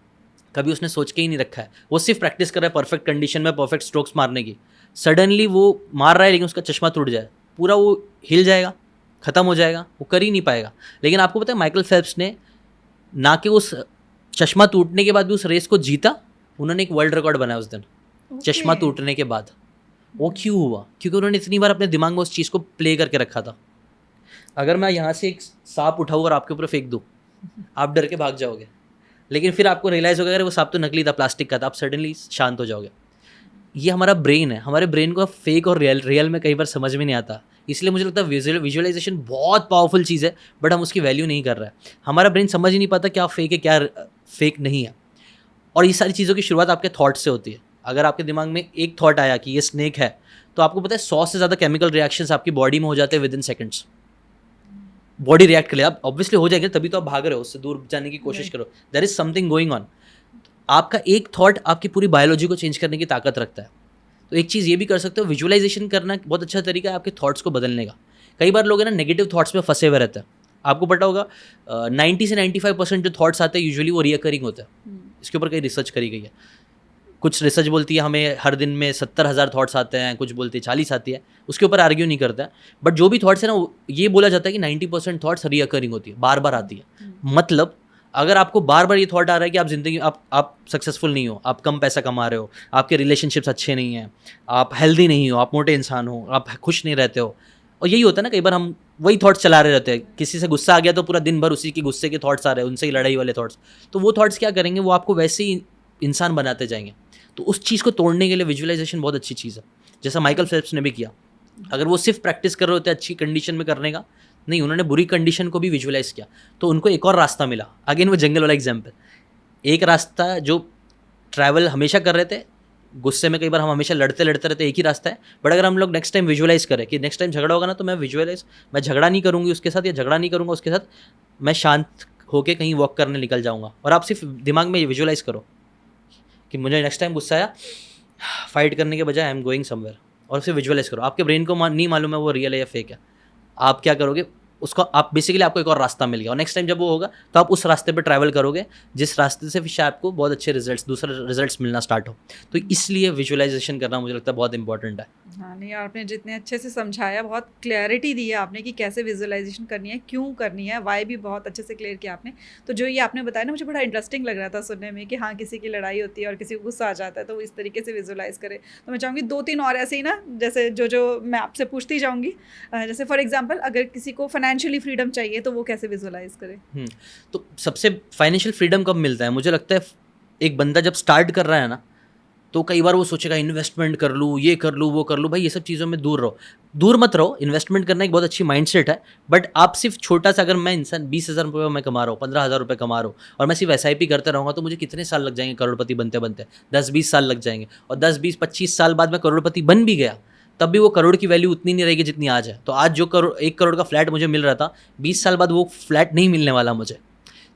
कभी उसने सोच के ही नहीं रखा है, वो सिर्फ प्रैक्टिस कर रहा है परफेक्ट कंडीशन में परफेक्ट स्ट्रोक्स मारने की, सडनली वो मार रहा है लेकिन उसका चश्मा टूट जाए, पूरा वो हिल जाएगा, ख़त्म हो जाएगा, वो कर ही नहीं पाएगा। लेकिन आपको पता है माइकल फेल्प्स ने ना कि उस चश्मा टूटने के बाद भी उस रेस को जीता, उन्होंने एक वर्ल्ड रिकॉर्ड बनाया उस दिन चश्मा टूटने के बाद। वो क्यों हुआ? क्योंकि उन्होंने इतनी बार अपने दिमाग में उस चीज़ को प्ले करके रखा था। अगर मैं यहाँ से एक सांप उठाऊँ और आपके ऊपर फेंक दूँ, आप डर के भाग जाओगे, लेकिन फिर आपको रियलाइज़ होगा अगर वो सांप तो नकली था, प्लास्टिक का था, आप सडनली शांत हो जाओगे। ये हमारा ब्रेन है, हमारे ब्रेन को फेक और रियल में कई बार समझ में नहीं आता। इसलिए मुझे लगता है विजुअलाइजेशन बहुत पावरफुल चीज़ है, बट हम उसकी वैल्यू नहीं कर रहे हैं। हमारा ब्रेन समझ ही नहीं पाता क्या फेक है क्या फेक नहीं है। और ये सारी चीज़ों की शुरुआत आपके थॉट से होती है। अगर आपके दिमाग में एक थॉट आया कि ये स्नेक है, तो आपको पता है 100 से ज़्यादा केमिकल रिएक्शंस आपकी बॉडी में हो जाते हैं with in seconds. Body react कर ले, आप ऑब्वियसली हो जाएंगे, तभी तो आप भाग रहे हो, उससे दूर जाने की कोशिश करो। There is something going on. आपका एक थॉट आपकी पूरी बायोलॉजी को चेंज करने की ताकत रखता है। तो एक चीज़ ये भी कर सकते हो, विजुअलाइजेशन करना बहुत अच्छा तरीका है आपके थॉट्स को बदलने का। कई बार लोग है ना नेगेटिव थॉट्स में फंसे हुए रहते हैं, आपको पता होगा 90 से 95% जो थॉट्स आते हैं यूजुअली वो रिकरिंग होता है। इसके ऊपर कई रिसर्च करी गई है। कुछ रिसर्च बोलती है हमें हर दिन में 70,000 थॉट्स आते हैं, कुछ बोलती है 40 आती है, उसके ऊपर आर्ग्यू नहीं करता है। बट जो भी थॉट्स है ना, ये बोला जाता है कि 90% थॉट्स रिकरिंग होती है, बार बार आती है। मतलब अगर आपको बार बार ये थॉट आ रहा है कि आप जिंदगी आप सक्सेसफुल नहीं हो, आप कम पैसा कमा रहे हो, आपके रिलेशनशिप्स अच्छे नहीं हैं, आप हेल्दी नहीं हो, आप मोटे इंसान हो, आप खुश नहीं रहते हो, और यही होता है ना, कई बार हम वही थॉट्स चला रहे रहते हैं। किसी से गुस्सा आ गया तो पूरा दिन भर उसी के गुस्से के थॉट्स आ रहे हैं, उनसे ही लड़ाई वाले थॉट्स। तो वो थॉट्स क्या करेंगे, वो आपको वैसे ही इंसान बनाते जाएंगे। तो उस चीज़ को तोड़ने के लिए विजुअलाइजेशन बहुत अच्छी चीज़ है, जैसा माइकल फेल्प्स ने भी किया। अगर वो सिर्फ प्रैक्टिस कर रहे होते अच्छी कंडीशन में करने का, नहीं, उन्होंने बुरी कंडीशन को भी विजुअलाइज किया, तो उनको एक और रास्ता मिला। अगेन वो जंगल वाला एग्जाम्पल, एक रास्ता जो ट्रैवल हमेशा कर रहे थे, गुस्से में कई बार हम हमेशा लड़ते लड़ते रहते, एक ही रास्ता है। बट अगर हम लोग नेक्स्ट टाइम विजुअलाइज करें कि नेक्स्ट टाइम झगड़ा होगा ना, तो मैं झगड़ा नहीं करूँगी उसके साथ, या झगड़ा नहीं करूँगा उसके साथ, मैं शांत होकर कहीं वॉक करने निकल जाऊँगा। और आप सिर्फ दिमाग में विजुअलाइज करो कि मुझे नेक्स्ट टाइम गुस्सा आया, फाइट करने के बजाय आई एम गोइंग समवेयर, और उसे विजुअलाइज करो। आपके ब्रेन को नहीं मालूम है वो रियल है या फेक है। आप क्या करोगे, उसको आप बेसिकली आपको एक और रास्ता मिल गया, और नेक्स्ट टाइम जब वो होगा तो आप उस रास्ते पे ट्रैवल करोगे जिस रास्ते से फिर आपको बहुत अच्छे दूसरे रिजल्ट्स मिलना स्टार्ट हो। तो इसलिए विजुअलाइजेशन करना मुझे लगता है बहुत इंपॉर्टेंट है। हाँ, नहीं, आपने जितने अच्छे से समझाया, बहुत क्लैरिटी दी है आपने कि कैसे विजुअलाइजेशन करनी है, क्यों करनी है, वाई भी बहुत अच्छे से क्लियर किया आपने। तो जो ये आपने बताया ना, मुझे बड़ा इंटरेस्टिंग लग रहा था सुनने में कि हाँ, किसी की लड़ाई होती है और किसी को गुस्सा आ जाता है तो वो इस तरीके से विजुअलाइज करे। तो मैं चाहूँगी 2-3 और ऐसे ही ना, जैसे जो मैं आपसे पूछती जाऊँगी। जैसे फॉर एग्जाम्पल, अगर किसी को फाइनेंशियली फ्रीडम चाहिए तो वो कैसे विजुअलाइज करे? तो सबसे फाइनेंशियल फ्रीडम कब मिलता है, मुझे लगता है एक बंदा जब स्टार्ट कर रहा है ना, तो कई बार वो सोचेगा इन्वेस्टमेंट कर लूँ, ये कर लूँ, वो कर लूँ। भाई ये सब चीज़ों में दूर मत रहो। इन्वेस्टमेंट करना एक बहुत अच्छी माइंडसेट है, बट आप सिर्फ छोटा सा, अगर मैं इंसान 20,000 रुपये मैं कमा रहा हूँ, 15,000 रुपये कमा रहा हूँ, और मैं सिर्फ SIP करते रहूँगा, तो मुझे कितने साल लग जाएंगे करोड़पति बनते बनते? 10-20 साल लग जाएंगे। और 10-20-25 साल बाद मैं करोड़पति बन भी गया, तब भी वो करोड़ की वैल्यू उतनी नहीं रहेगी जितनी आज है। तो आज जो 1 करोड़ का फ्लैट मुझे मिल रहा था, 20 साल बाद वो फ्लैट नहीं मिलने वाला मुझे।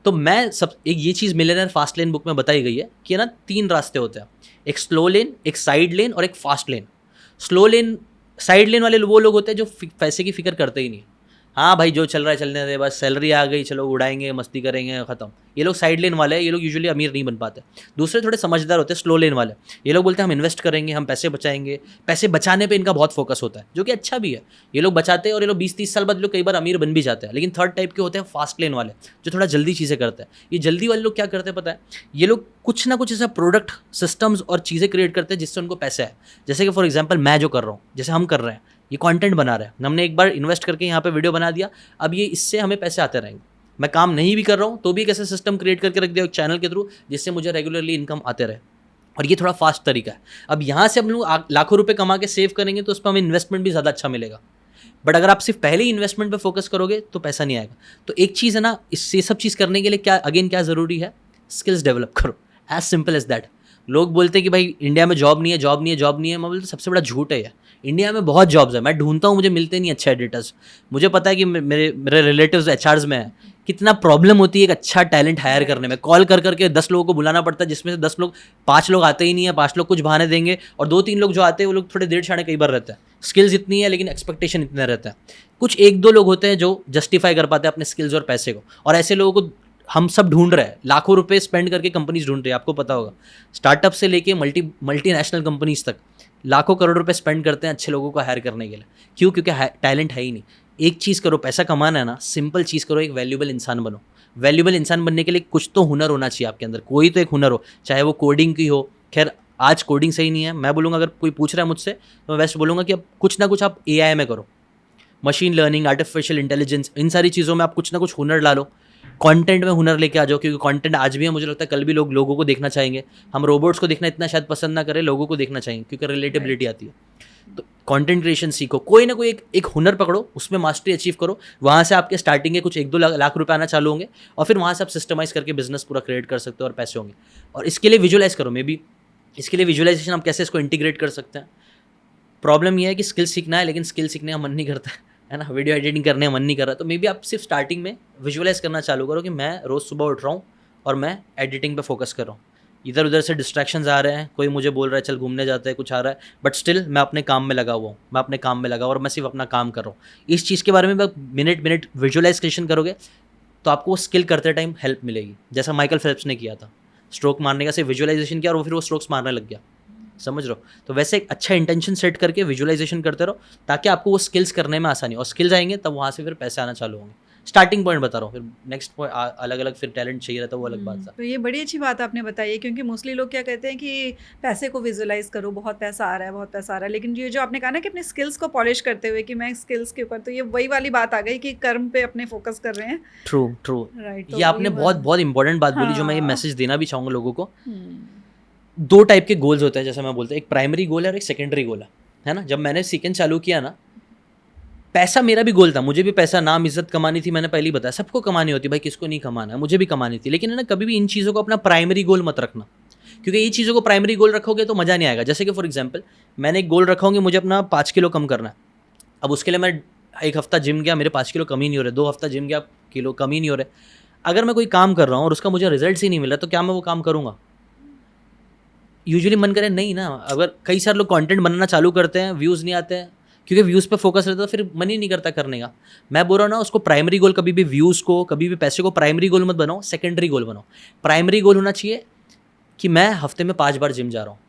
तो मैं एक ये चीज़ मिलियनेयर फास्ट लेन बुक में बताई गई है कि ना 3 रास्ते होते हैं, एक स्लो लेन, एक साइड लेन और एक fast lane. Slow lane, side lane वाले वो लोग होते हैं जो पैसे की फिक्र करते ही नहीं। हाँ भाई, जो चल रहा है चलने दे, बस सैलरी आ गई, चलो उड़ाएंगे, मस्ती करेंगे, ख़त्म। ये लोग साइड लेन वाले हैं, ये लोग यूजुअली अमीर नहीं बन पाते। दूसरे थोड़े समझदार होते हैं, स्लो लेन वाले। ये लोग बोलते हैं हम इन्वेस्ट करेंगे, हम पैसे बचाएंगे, पैसे बचाने पे इनका बहुत फोकस होता है, जो कि अच्छा भी है। ये लोग बचाते हैं और ये लोग 20-30 साल बाद लोग कई बार अमीर बन भी जाते हैं। लेकिन थर्ड टाइप के होते हैं फास्ट लेन वाले, जो थोड़ा जल्दी चीज़ें करते हैं। ये जल्दी वाले लोग क्या करते हैं पता है, ये लोग कुछ ना कुछ ऐसा प्रोडक्ट, सिस्टम्स और चीज़ें क्रिएट करते हैं जिससे उनको पैसे है। जैसे कि फॉर एग्जाम्पल मैं जो कर रहा हूँ, जैसे हम कर रहे हैं, ये कंटेंट बना रहे हैं, हमने एक बार इन्वेस्ट करके यहाँ पे वीडियो बना दिया, अब ये इससे हमें पैसे आते रहेंगे। मैं काम नहीं भी कर रहा हूँ तो भी एक ऐसा सिस्टम क्रिएट करके रख दिया एक चैनल के थ्रू, जिससे मुझे रेगुलरली इनकम आते रहे, और ये थोड़ा फास्ट तरीका है। अब यहाँ से हम लोग लाखों रुपए कमा के सेव करेंगे तो उस पर हमें इन्वेस्टमेंट भी ज़्यादा अच्छा मिलेगा। बट अगर आप सिर्फ पहले ही इन्वेस्टमेंट पे फोकस करोगे तो पैसा नहीं आएगा। तो एक चीज़ है ना, इससे सब चीज़ करने के लिए क्या ज़रूरी है, स्किल्स डेवलप करो, एज सिंपल एज दैट। लोग बोलते हैं कि भाई इंडिया में जॉब नहीं है। मैं बोलता सबसे बड़ा झूठ है यार। इंडिया में बहुत जॉब्स है, मैं ढूंढता हूँ, मुझे मिलते नहीं अच्छे एडिटर्स। मुझे पता है कि मेरे रिलेटिव्स HRs में है, कितना प्रॉब्लम होती है एक अच्छा टैलेंट हायर करने में। कॉल कर करके 10 लोगों को बुलाना पड़ता है, जिसमें से 5 लोग आते ही नहीं है, 5 लोग कुछ बहाने देंगे, और 2-3 लोग जो आते हैं वो लोग थोड़े 1.5 कई बार रहते हैं। स्किल्स इतनी है लेकिन एक्सपेक्टेशन इतने रहता है। कुछ 1-2 लोग होते हैं जो जस्टिफाई कर पाते हैं अपने स्किल्स और पैसे को, और ऐसे लोगों को हम सब ढूंढ रहे हैं। लाखों रुपए स्पेंड करके कंपनीज ढूंढ रही है, आपको पता होगा। स्टार्टअप से लेके मल्टीनेशनल कंपनीज तक लाखों करोड़ रुपए स्पेंड करते हैं अच्छे लोगों को हायर करने के लिए। क्यों? क्योंकि टैलेंट है ही नहीं। एक चीज़ करो, पैसा कमाना है ना, सिंपल चीज़ करो, एक वैल्यूबल इंसान बनो। वैल्यूबल इंसान बनने के लिए कुछ तो हुनर होना चाहिए आपके अंदर, कोई तो एक हुनर हो, चाहे वो कोडिंग की हो। खैर आज कोडिंग सही नहीं है, मैं बोलूँगा अगर कोई पूछ रहा है मुझसे तो मैं बेस्ट बोलूँगा कि अब कुछ ना कुछ आप AI में करो, मशीन लर्निंग, आर्टिफिशियल इंटेलिजेंस, इन सारी चीज़ों में आप कुछ ना कुछ हुनर डालो। कंटेंट में हुनर लेके आ जाओ, क्योंकि कंटेंट आज भी है, मुझे लगता है कल भी लोगों को देखना चाहेंगे। हम रोबोट्स को देखना इतना शायद पसंद ना करें, लोगों को देखना चाहिए, क्योंकि रिलेटेबिलिटी आती है। तो कंटेंट क्रिएशन सीखो, कोई ना कोई एक हुनर पकड़ो, उसमें मास्टरी अचीव करो। वहाँ से आपके स्टार्टिंग के कुछ 1-2 लाख रुपए आना चालू होंगे, और फिर वहाँ से आप सिस्टमाइज करके बिजनेस पूरा क्रिएट कर सकते हो और पैसे होंगे। और इसके लिए विजुअलाइज करो। मे बी इसके लिए विजुअलाइजेशन आप कैसे इसको इंटीग्रेट कर सकते हैं। प्रॉब्लम यह है कि स्किल सीखना है लेकिन स्किल सीखने का मन नहीं करता है ना, वीडियो एडिटिंग करने का मन नहीं कर रहा। तो मे बी आप सिर्फ स्टार्टिंग में विजुअलाइज करना चालू करो कि मैं रोज़ सुबह उठ रहा हूँ और मैं एडिटिंग पे फोकस कर रहा हूँ। इधर उधर से डिस्ट्रैक्शंस आ रहे हैं, कोई मुझे बोल रहा है चल घूमने जाते हैं, कुछ आ रहा है, बट स्टिल मैं अपने काम में लगा हुआ हूँ, मैं अपने काम में लगा और मैं सिर्फ अपना काम कर रहा हूँ। इस चीज़ के बारे में मिनट मिनट विजुअलाइजेशन करोगे तो आपको वो स्किल करते टाइम हेल्प मिलेगी। जैसा माइकल फेल्प्स ने किया था, स्ट्रोक मारने का सिर्फ विजुअलाइजेशन किया और वो फिर वो स्ट्रोक्स मारने लग गया, समझ रहे हो। तो वैसे एक अच्छा इंटेंशन सेट करके विजुअलाइजेशन करते रहो ताकि आपको वो स्किल्स करने में आसानी, और स्किल्स आएंगे तब वहाँ से फिर पैसे आना चालू होंगे। स्टार्टिंग पॉइंट बता रहा हूँ, फिर नेक्स्ट पॉइंट अलग अलग फिर टैलेंट चाहिए रहता है, वो अलग बात है। तो ये बड़ी अच्छी बात आपने बताई है, क्योंकि मोस्टली लोग क्या कहते हैं कि पैसे को विजुअलाइज करो, बहुत पैसा आ रहा है, बहुत पैसा आ रहा है, लेकिन ये जो आपने कहा ना कि अपने स्किल्स को पॉलिश करते हुए कि मैं स्किल्स के ऊपर, तो ये वही वाली बात आ गई कि कर्म पे अपने फोकस कर रहे हैं। True true, right. ये आपने बहुत बहुत इंपॉर्टेंट बात बोली जो मैं ये हाँ। मैसेज देना भी चाहूँगा लोगों को। दो टाइप के गोल्स होते हैं, जैसे मैं बोलता हूँ, एक प्राइमरी गोल है और एक सेकेंडरी गोल है ना। जब मैंने सीकेंड चालू किया ना, पैसा मेरा भी गोल था, मुझे भी पैसा, नाम, इज्जत कमानी थी। मैंने पहले ही बताया सबको कमानी होती है भाई, किसको नहीं कमाना है, मुझे भी कमानी थी। लेकिन है ना, कभी भी इन चीज़ों को अपना प्राइमरी गोल मत रखना, क्योंकि ये चीज़ों को प्राइमरी गोल रखोगे तो मज़ा नहीं आएगा। जैसे कि फॉर एग्जाम्पल मैंने एक गोल रखा हूँ कि मुझे अपना 5 किलो कम करना है। अब उसके लिए मैं 1 हफ्ता जिम गया, मेरे 5 किलो कम ही नहीं हो रहे, 2 हफ्ता जिम गया, किलो कम ही नहीं हो रहे। अगर मैं कोई काम कर रहा हूँ और उसका मुझे रिजल्ट ही नहीं मिला तो क्या मैं वो काम करूँगा? यूजुअली मन करे नहीं ना। अगर कई सारे लोग कंटेंट बनाना चालू करते हैं, व्यूज़ नहीं आते हैं, क्योंकि व्यूज़ पे फोकस रहता है, तो फिर मन ही नहीं करता करने का। मैं बोल रहा हूँ ना, उसको प्राइमरी गोल, कभी भी व्यूज़ को, कभी भी पैसे को प्राइमरी गोल मत बनाओ, सेकेंडरी गोल बनाओ। प्राइमरी गोल होना चाहिए कि मैं हफ्ते में 5 बार जिम जा रहा हूँ,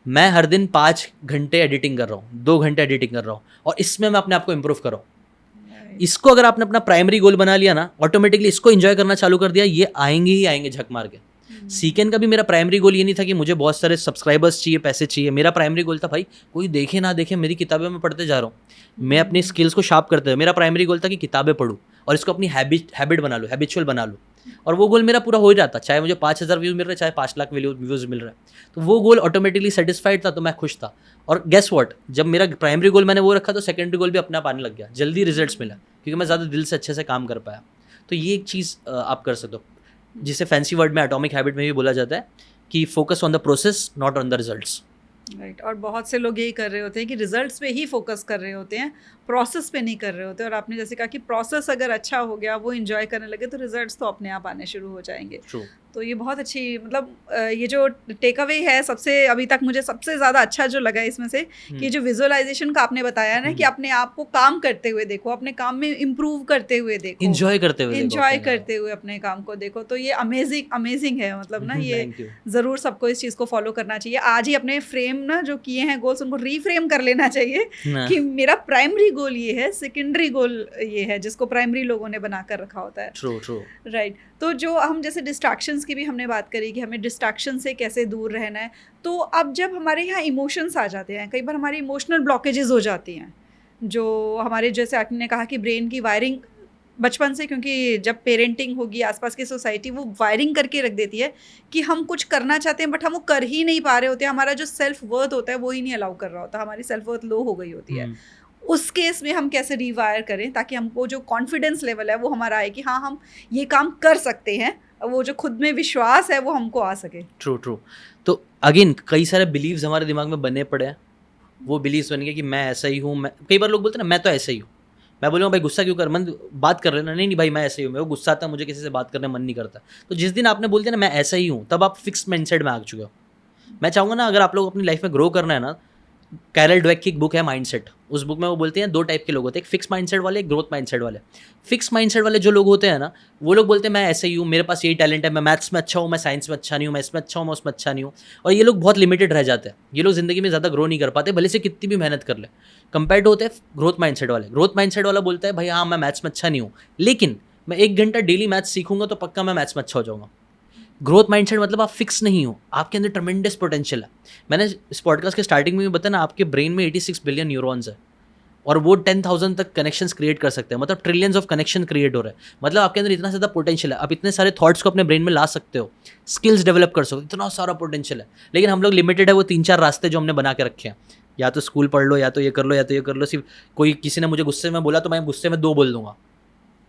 मैं हर दिन 5 घंटे एडिटिंग कर रहा हूँ, 2 घंटे एडिटिंग कर रहा हूँ, और इसमें मैं अपने आप को इम्प्रूव कर रहा हूँ। इसको अगर आपने अपना प्राइमरी गोल बना लिया ना, ऑटोमेटिकली इसको एंजॉय करना चालू कर दिया, ये आएंगे ही आएंगे झक मार के। सीकेन का भी मेरा प्राइमरी गोल ये नहीं था कि मुझे बहुत सारे सब्सक्राइबर्स चाहिए, पैसे चाहिए। मेरा प्राइमरी गोल था भाई कोई देखे ना देखे, मेरी किताबें मैं पढ़ते जा रहा हूँ, मैं अपनी स्किल्स को शार्प करते हुए, मेरा प्राइमरी गोल था कि किताबें पढूं और इसको अपनी हैबिट बना लूँ, हैबिचुअल बना लूँ। और वो गोल मेरा पूरा हो ही रहा था, चाहे मुझे 5,000 व्यूज़ मिल रहे, चाहे 5 लाख व्यूज़ मिल रहे, तो वो गोल ऑटोमेटिकली सेटिस्फाइड था, तो मैं खुश था। और गेस व्हाट, जब मेरा प्राइमरी गोल मैंने वो रखा तो सेकेंडरी गोल भी अपने आप आने लग गया, जल्दी रिजल्ट्स मिला, क्योंकि मैं ज़्यादा दिल से अच्छे से काम कर पाया। तो ये एक चीज़ आप कर सकते हो, जिसे फैंसी वर्ड में एटॉमिक हैबिट में भी बोला जाता है कि focus on the process not on the results. Right. और बहुत से लोग यही कर रहे होते हैं कि रिजल्ट्स पे ही फोकस कर रहे होते हैं, प्रोसेस पे नहीं कर रहे होते। और आपने जैसे कहा कि प्रोसेस अगर अच्छा हो गया, वो एंजॉय करने लगे, तो रिजल्ट्स तो अपने आप आने शुरू हो जाएंगे। ट्रू। तो ये बहुत अच्छी, मतलब ये जो टेक अवे है सबसे, अभी तक मुझे सबसे ज़्यादा अच्छा जो लगा इसमें से, कि जो विजुअलाइजेशन का आपने बताया ना, कि अपने आप को काम करते हुए देखो, अपने काम में इम्प्रूव करते हुए देखो, एंजॉय करते हुए अपने काम को देखो। तो ये अमेजिंग है, मतलब ना, ये ज़रूर सबको इस चीज़ को फॉलो करना चाहिए। आज ही अपने फ्रेम ना जो किए हैं गोल्स, उनको रीफ्रेम कर लेना चाहिए कि मेरा प्राइमरी गोल ये है, सेकेंडरी गोल ये है, जिसको प्राइमरी लोगों ने बना कर रखा होता है। ट्रू। राइट। तो जो हम जैसे डिस्ट्रैक्शंस की भी हमने बात करी कि हमें डिस्ट्रैक्शन से कैसे दूर रहना है, तो अब जब हमारे यहाँ इमोशंस आ जाते हैं, कई बार हमारी इमोशनल ब्लॉकेजेस हो जाती हैं, जो हमारे, जैसे आपने कहा कि ब्रेन की वायरिंग बचपन से, क्योंकि जब पेरेंटिंग होगी, आसपास की सोसाइटी वो वायरिंग करके रख देती है कि हम कुछ करना चाहते हैं बट हम वो कर ही नहीं पा रहे होते हैं, हमारा जो सेल्फ वर्थ होता है वो ही नहीं अलाउ कर रहा होता, हमारी सेल्फ वर्थ लो हो गई होती है। उस केस में हम कैसे रिवायर करें ताकि हमको जो कॉन्फिडेंस लेवल है वो हमारा आए कि हाँ, हम ये काम कर सकते हैं, वो जो खुद में विश्वास है वो हमको आ सके। ट्रू। तो अगेन कई सारे बिलीव्स हमारे दिमाग में बने पड़े हैं, वो बिलीव्स बन गए कि मैं ऐसा ही हूँ। कई बार लोग बोलते हैं ना, मैं तो ऐसा ही हूँ। मैं बोलूँगा भाई गुस्सा क्यों कर, मन बात कर लेना, नहीं भाई मैं ऐसे ही हूँ, मैं वो गुस्सा आता है, मुझे किसी से बात करने मन नहीं करता। तो जिस दिन आपने बोल दिया ना मैं ऐसा ही हूँ, तब आप फिक्स्ड माइंडसेट में आ चुके हो। मैं चाहूँगा ना, अगर आप लोग अपनी लाइफ में ग्रो करना है ना, कैरल ड्वेक की एक बुक है माइंडसेट, उस बुक में वो बोलते हैं 2 टाइप के लोग होते हैं, एक फिक्स माइंडसेट वाले, एक ग्रोथ माइंडसेट वाले। फिक्स माइंडसेट वाले जो लोग होते हैं ना, वो लोग बोलते हैं मैं ऐसे ही हूँ, मेरे पास यही टैलेंट है, मैं मैथ्स में अच्छा हूँ, मैं साइंस में अच्छा नहीं हूँ, मैं इसमें अच्छा हूँ, मैं उसमें अच्छा नहीं हूँ। और ये लोग बहुत लिमिटेड रह जाते हैं, ये लोग ज़िंदगी में ज़्यादा ग्रो नहीं कर पाते, भले से कितनी भी मेहनत कर ले। कंपेयर होते हैं ग्रोथ माइंडसेट वाले। ग्रोथ माइंडसेट वाला बोलता है भाई हाँ, मैं मैथ्स में अच्छा नहीं हूँ, लेकिन मैं 1 घंटा डेली मैथ्स सीखूंगा तो पक्का मैं मैथ्स में अच्छा हो जाऊँगा। ग्रोथ माइंडसेट मतलब आप फिक्स नहीं हो, आपके अंदर ट्रमेंडस पोटेंशियल है। मैंने इस पॉडकास्ट के स्टार्टिंग में भी बताया ना, आपके ब्रेन में 86 बिलियन न्यूरॉन्स है और वो 10,000 तक कनेक्शंस क्रिएट कर सकते हैं, मतलब ट्रिलियंस ऑफ कनेक्शन क्रिएट हो रहे हैं। मतलब आपके अंदर इतना ज़्यादा पोटेंशियल है, आप इतने सारे थॉट्स को अपने ब्रेन में ला सकते हो, स्किल्स डेवलप कर सकते हो, इतना सारा पोटेंशियल है। लेकिन हम लोग लिमिटेड है, वो 3-4 रास्ते जो हमने बना के रखे हैं, या तो स्कूल पढ़ लो, या तो ये कर लो, या तो ये कर लो। सिर्फ कोई किसी ने मुझे गुस्से में बोला तो मैं गुस्से में 2 बोल दूंगा,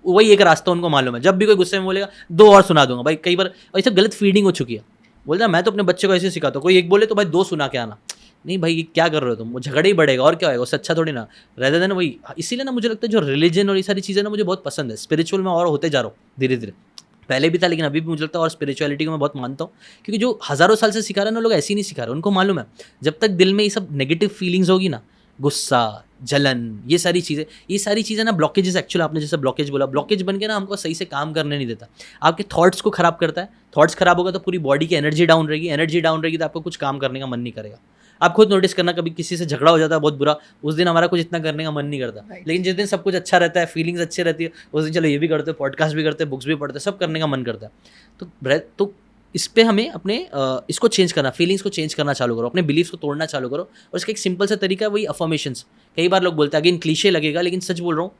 वही एक रास्ता उनको मालूम है। जब भी कोई गुस्से में बोलेगा 2 और सुना दूंगा। भाई कई बार ऐसे गलत फीडिंग हो चुकी है, बोलता मैं तो अपने बच्चे को ऐसे सिखाता हूँ, कोई एक बोले तो भाई 2 सुना के आना। नहीं भाई ये क्या कर रहे हो तुम, वो झगड़ा ही बढ़ेगा और क्या होगा, उससे अच्छा थोड़ी ना रहते देन वही। इसीलिए ना मुझे लगता है जो रिलीजन और ये सारी चीज़ें ना मुझे बहुत पसंद है, स्पिरिचुअल में और होते जा रहा हूँ धीरे धीरे। पहले भी था लेकिन अभी भी मुझे लगता है, और स्पिरिचुअलिटी को मैं बहुत मानता हूँ, क्योंकि जो हज़ारों साल से सिखा रहे हैं ना लोग ऐसे ही नहीं सिखा रहे, उनको मालूम है जब तक दिल में ये सब नेगेटिव फीलिंग्स होगी ना, गुस्सा, जलन, ये सारी चीज़ें ना ब्लॉकेजेस, एक्चुअली आपने जैसे ब्लॉकेज बोला, ब्लॉकेज बन के ना हमको सही से काम करने नहीं देता, आपके थॉट्स को ख़राब करता है, थॉट्स ख़राब होगा तो पूरी बॉडी की एनर्जी डाउन रहेगी, एनर्जी डाउन रहेगी तो आपको कुछ काम करने का मन नहीं करेगा। आप खुद नोटिस करना, कभी किसी से झगड़ा हो जाता है बहुत बुरा, उस दिन हमारा कुछ इतना करने का मन नहीं करता, लेकिन जिस दिन सब कुछ अच्छा रहता है, फीलिंग्स अच्छी रहती है, उस दिन चलो ये भी करते हैं, पॉडकास्ट भी करते हैं, बुक्स भी पढ़ते हैं, सब करने का मन करता है। तो इस पे हमें अपने इसको चेंज करना, फीलिंग्स को चेंज करना चालू करो, अपने बिलीव्स को तोड़ना चालू करो, और इसका एक सिंपल सा तरीका है वही अफर्मेशंस। कई बार लोग बोलते हैं, अगेन क्लीशे लगेगा लेकिन सच बोल रहा हूँ,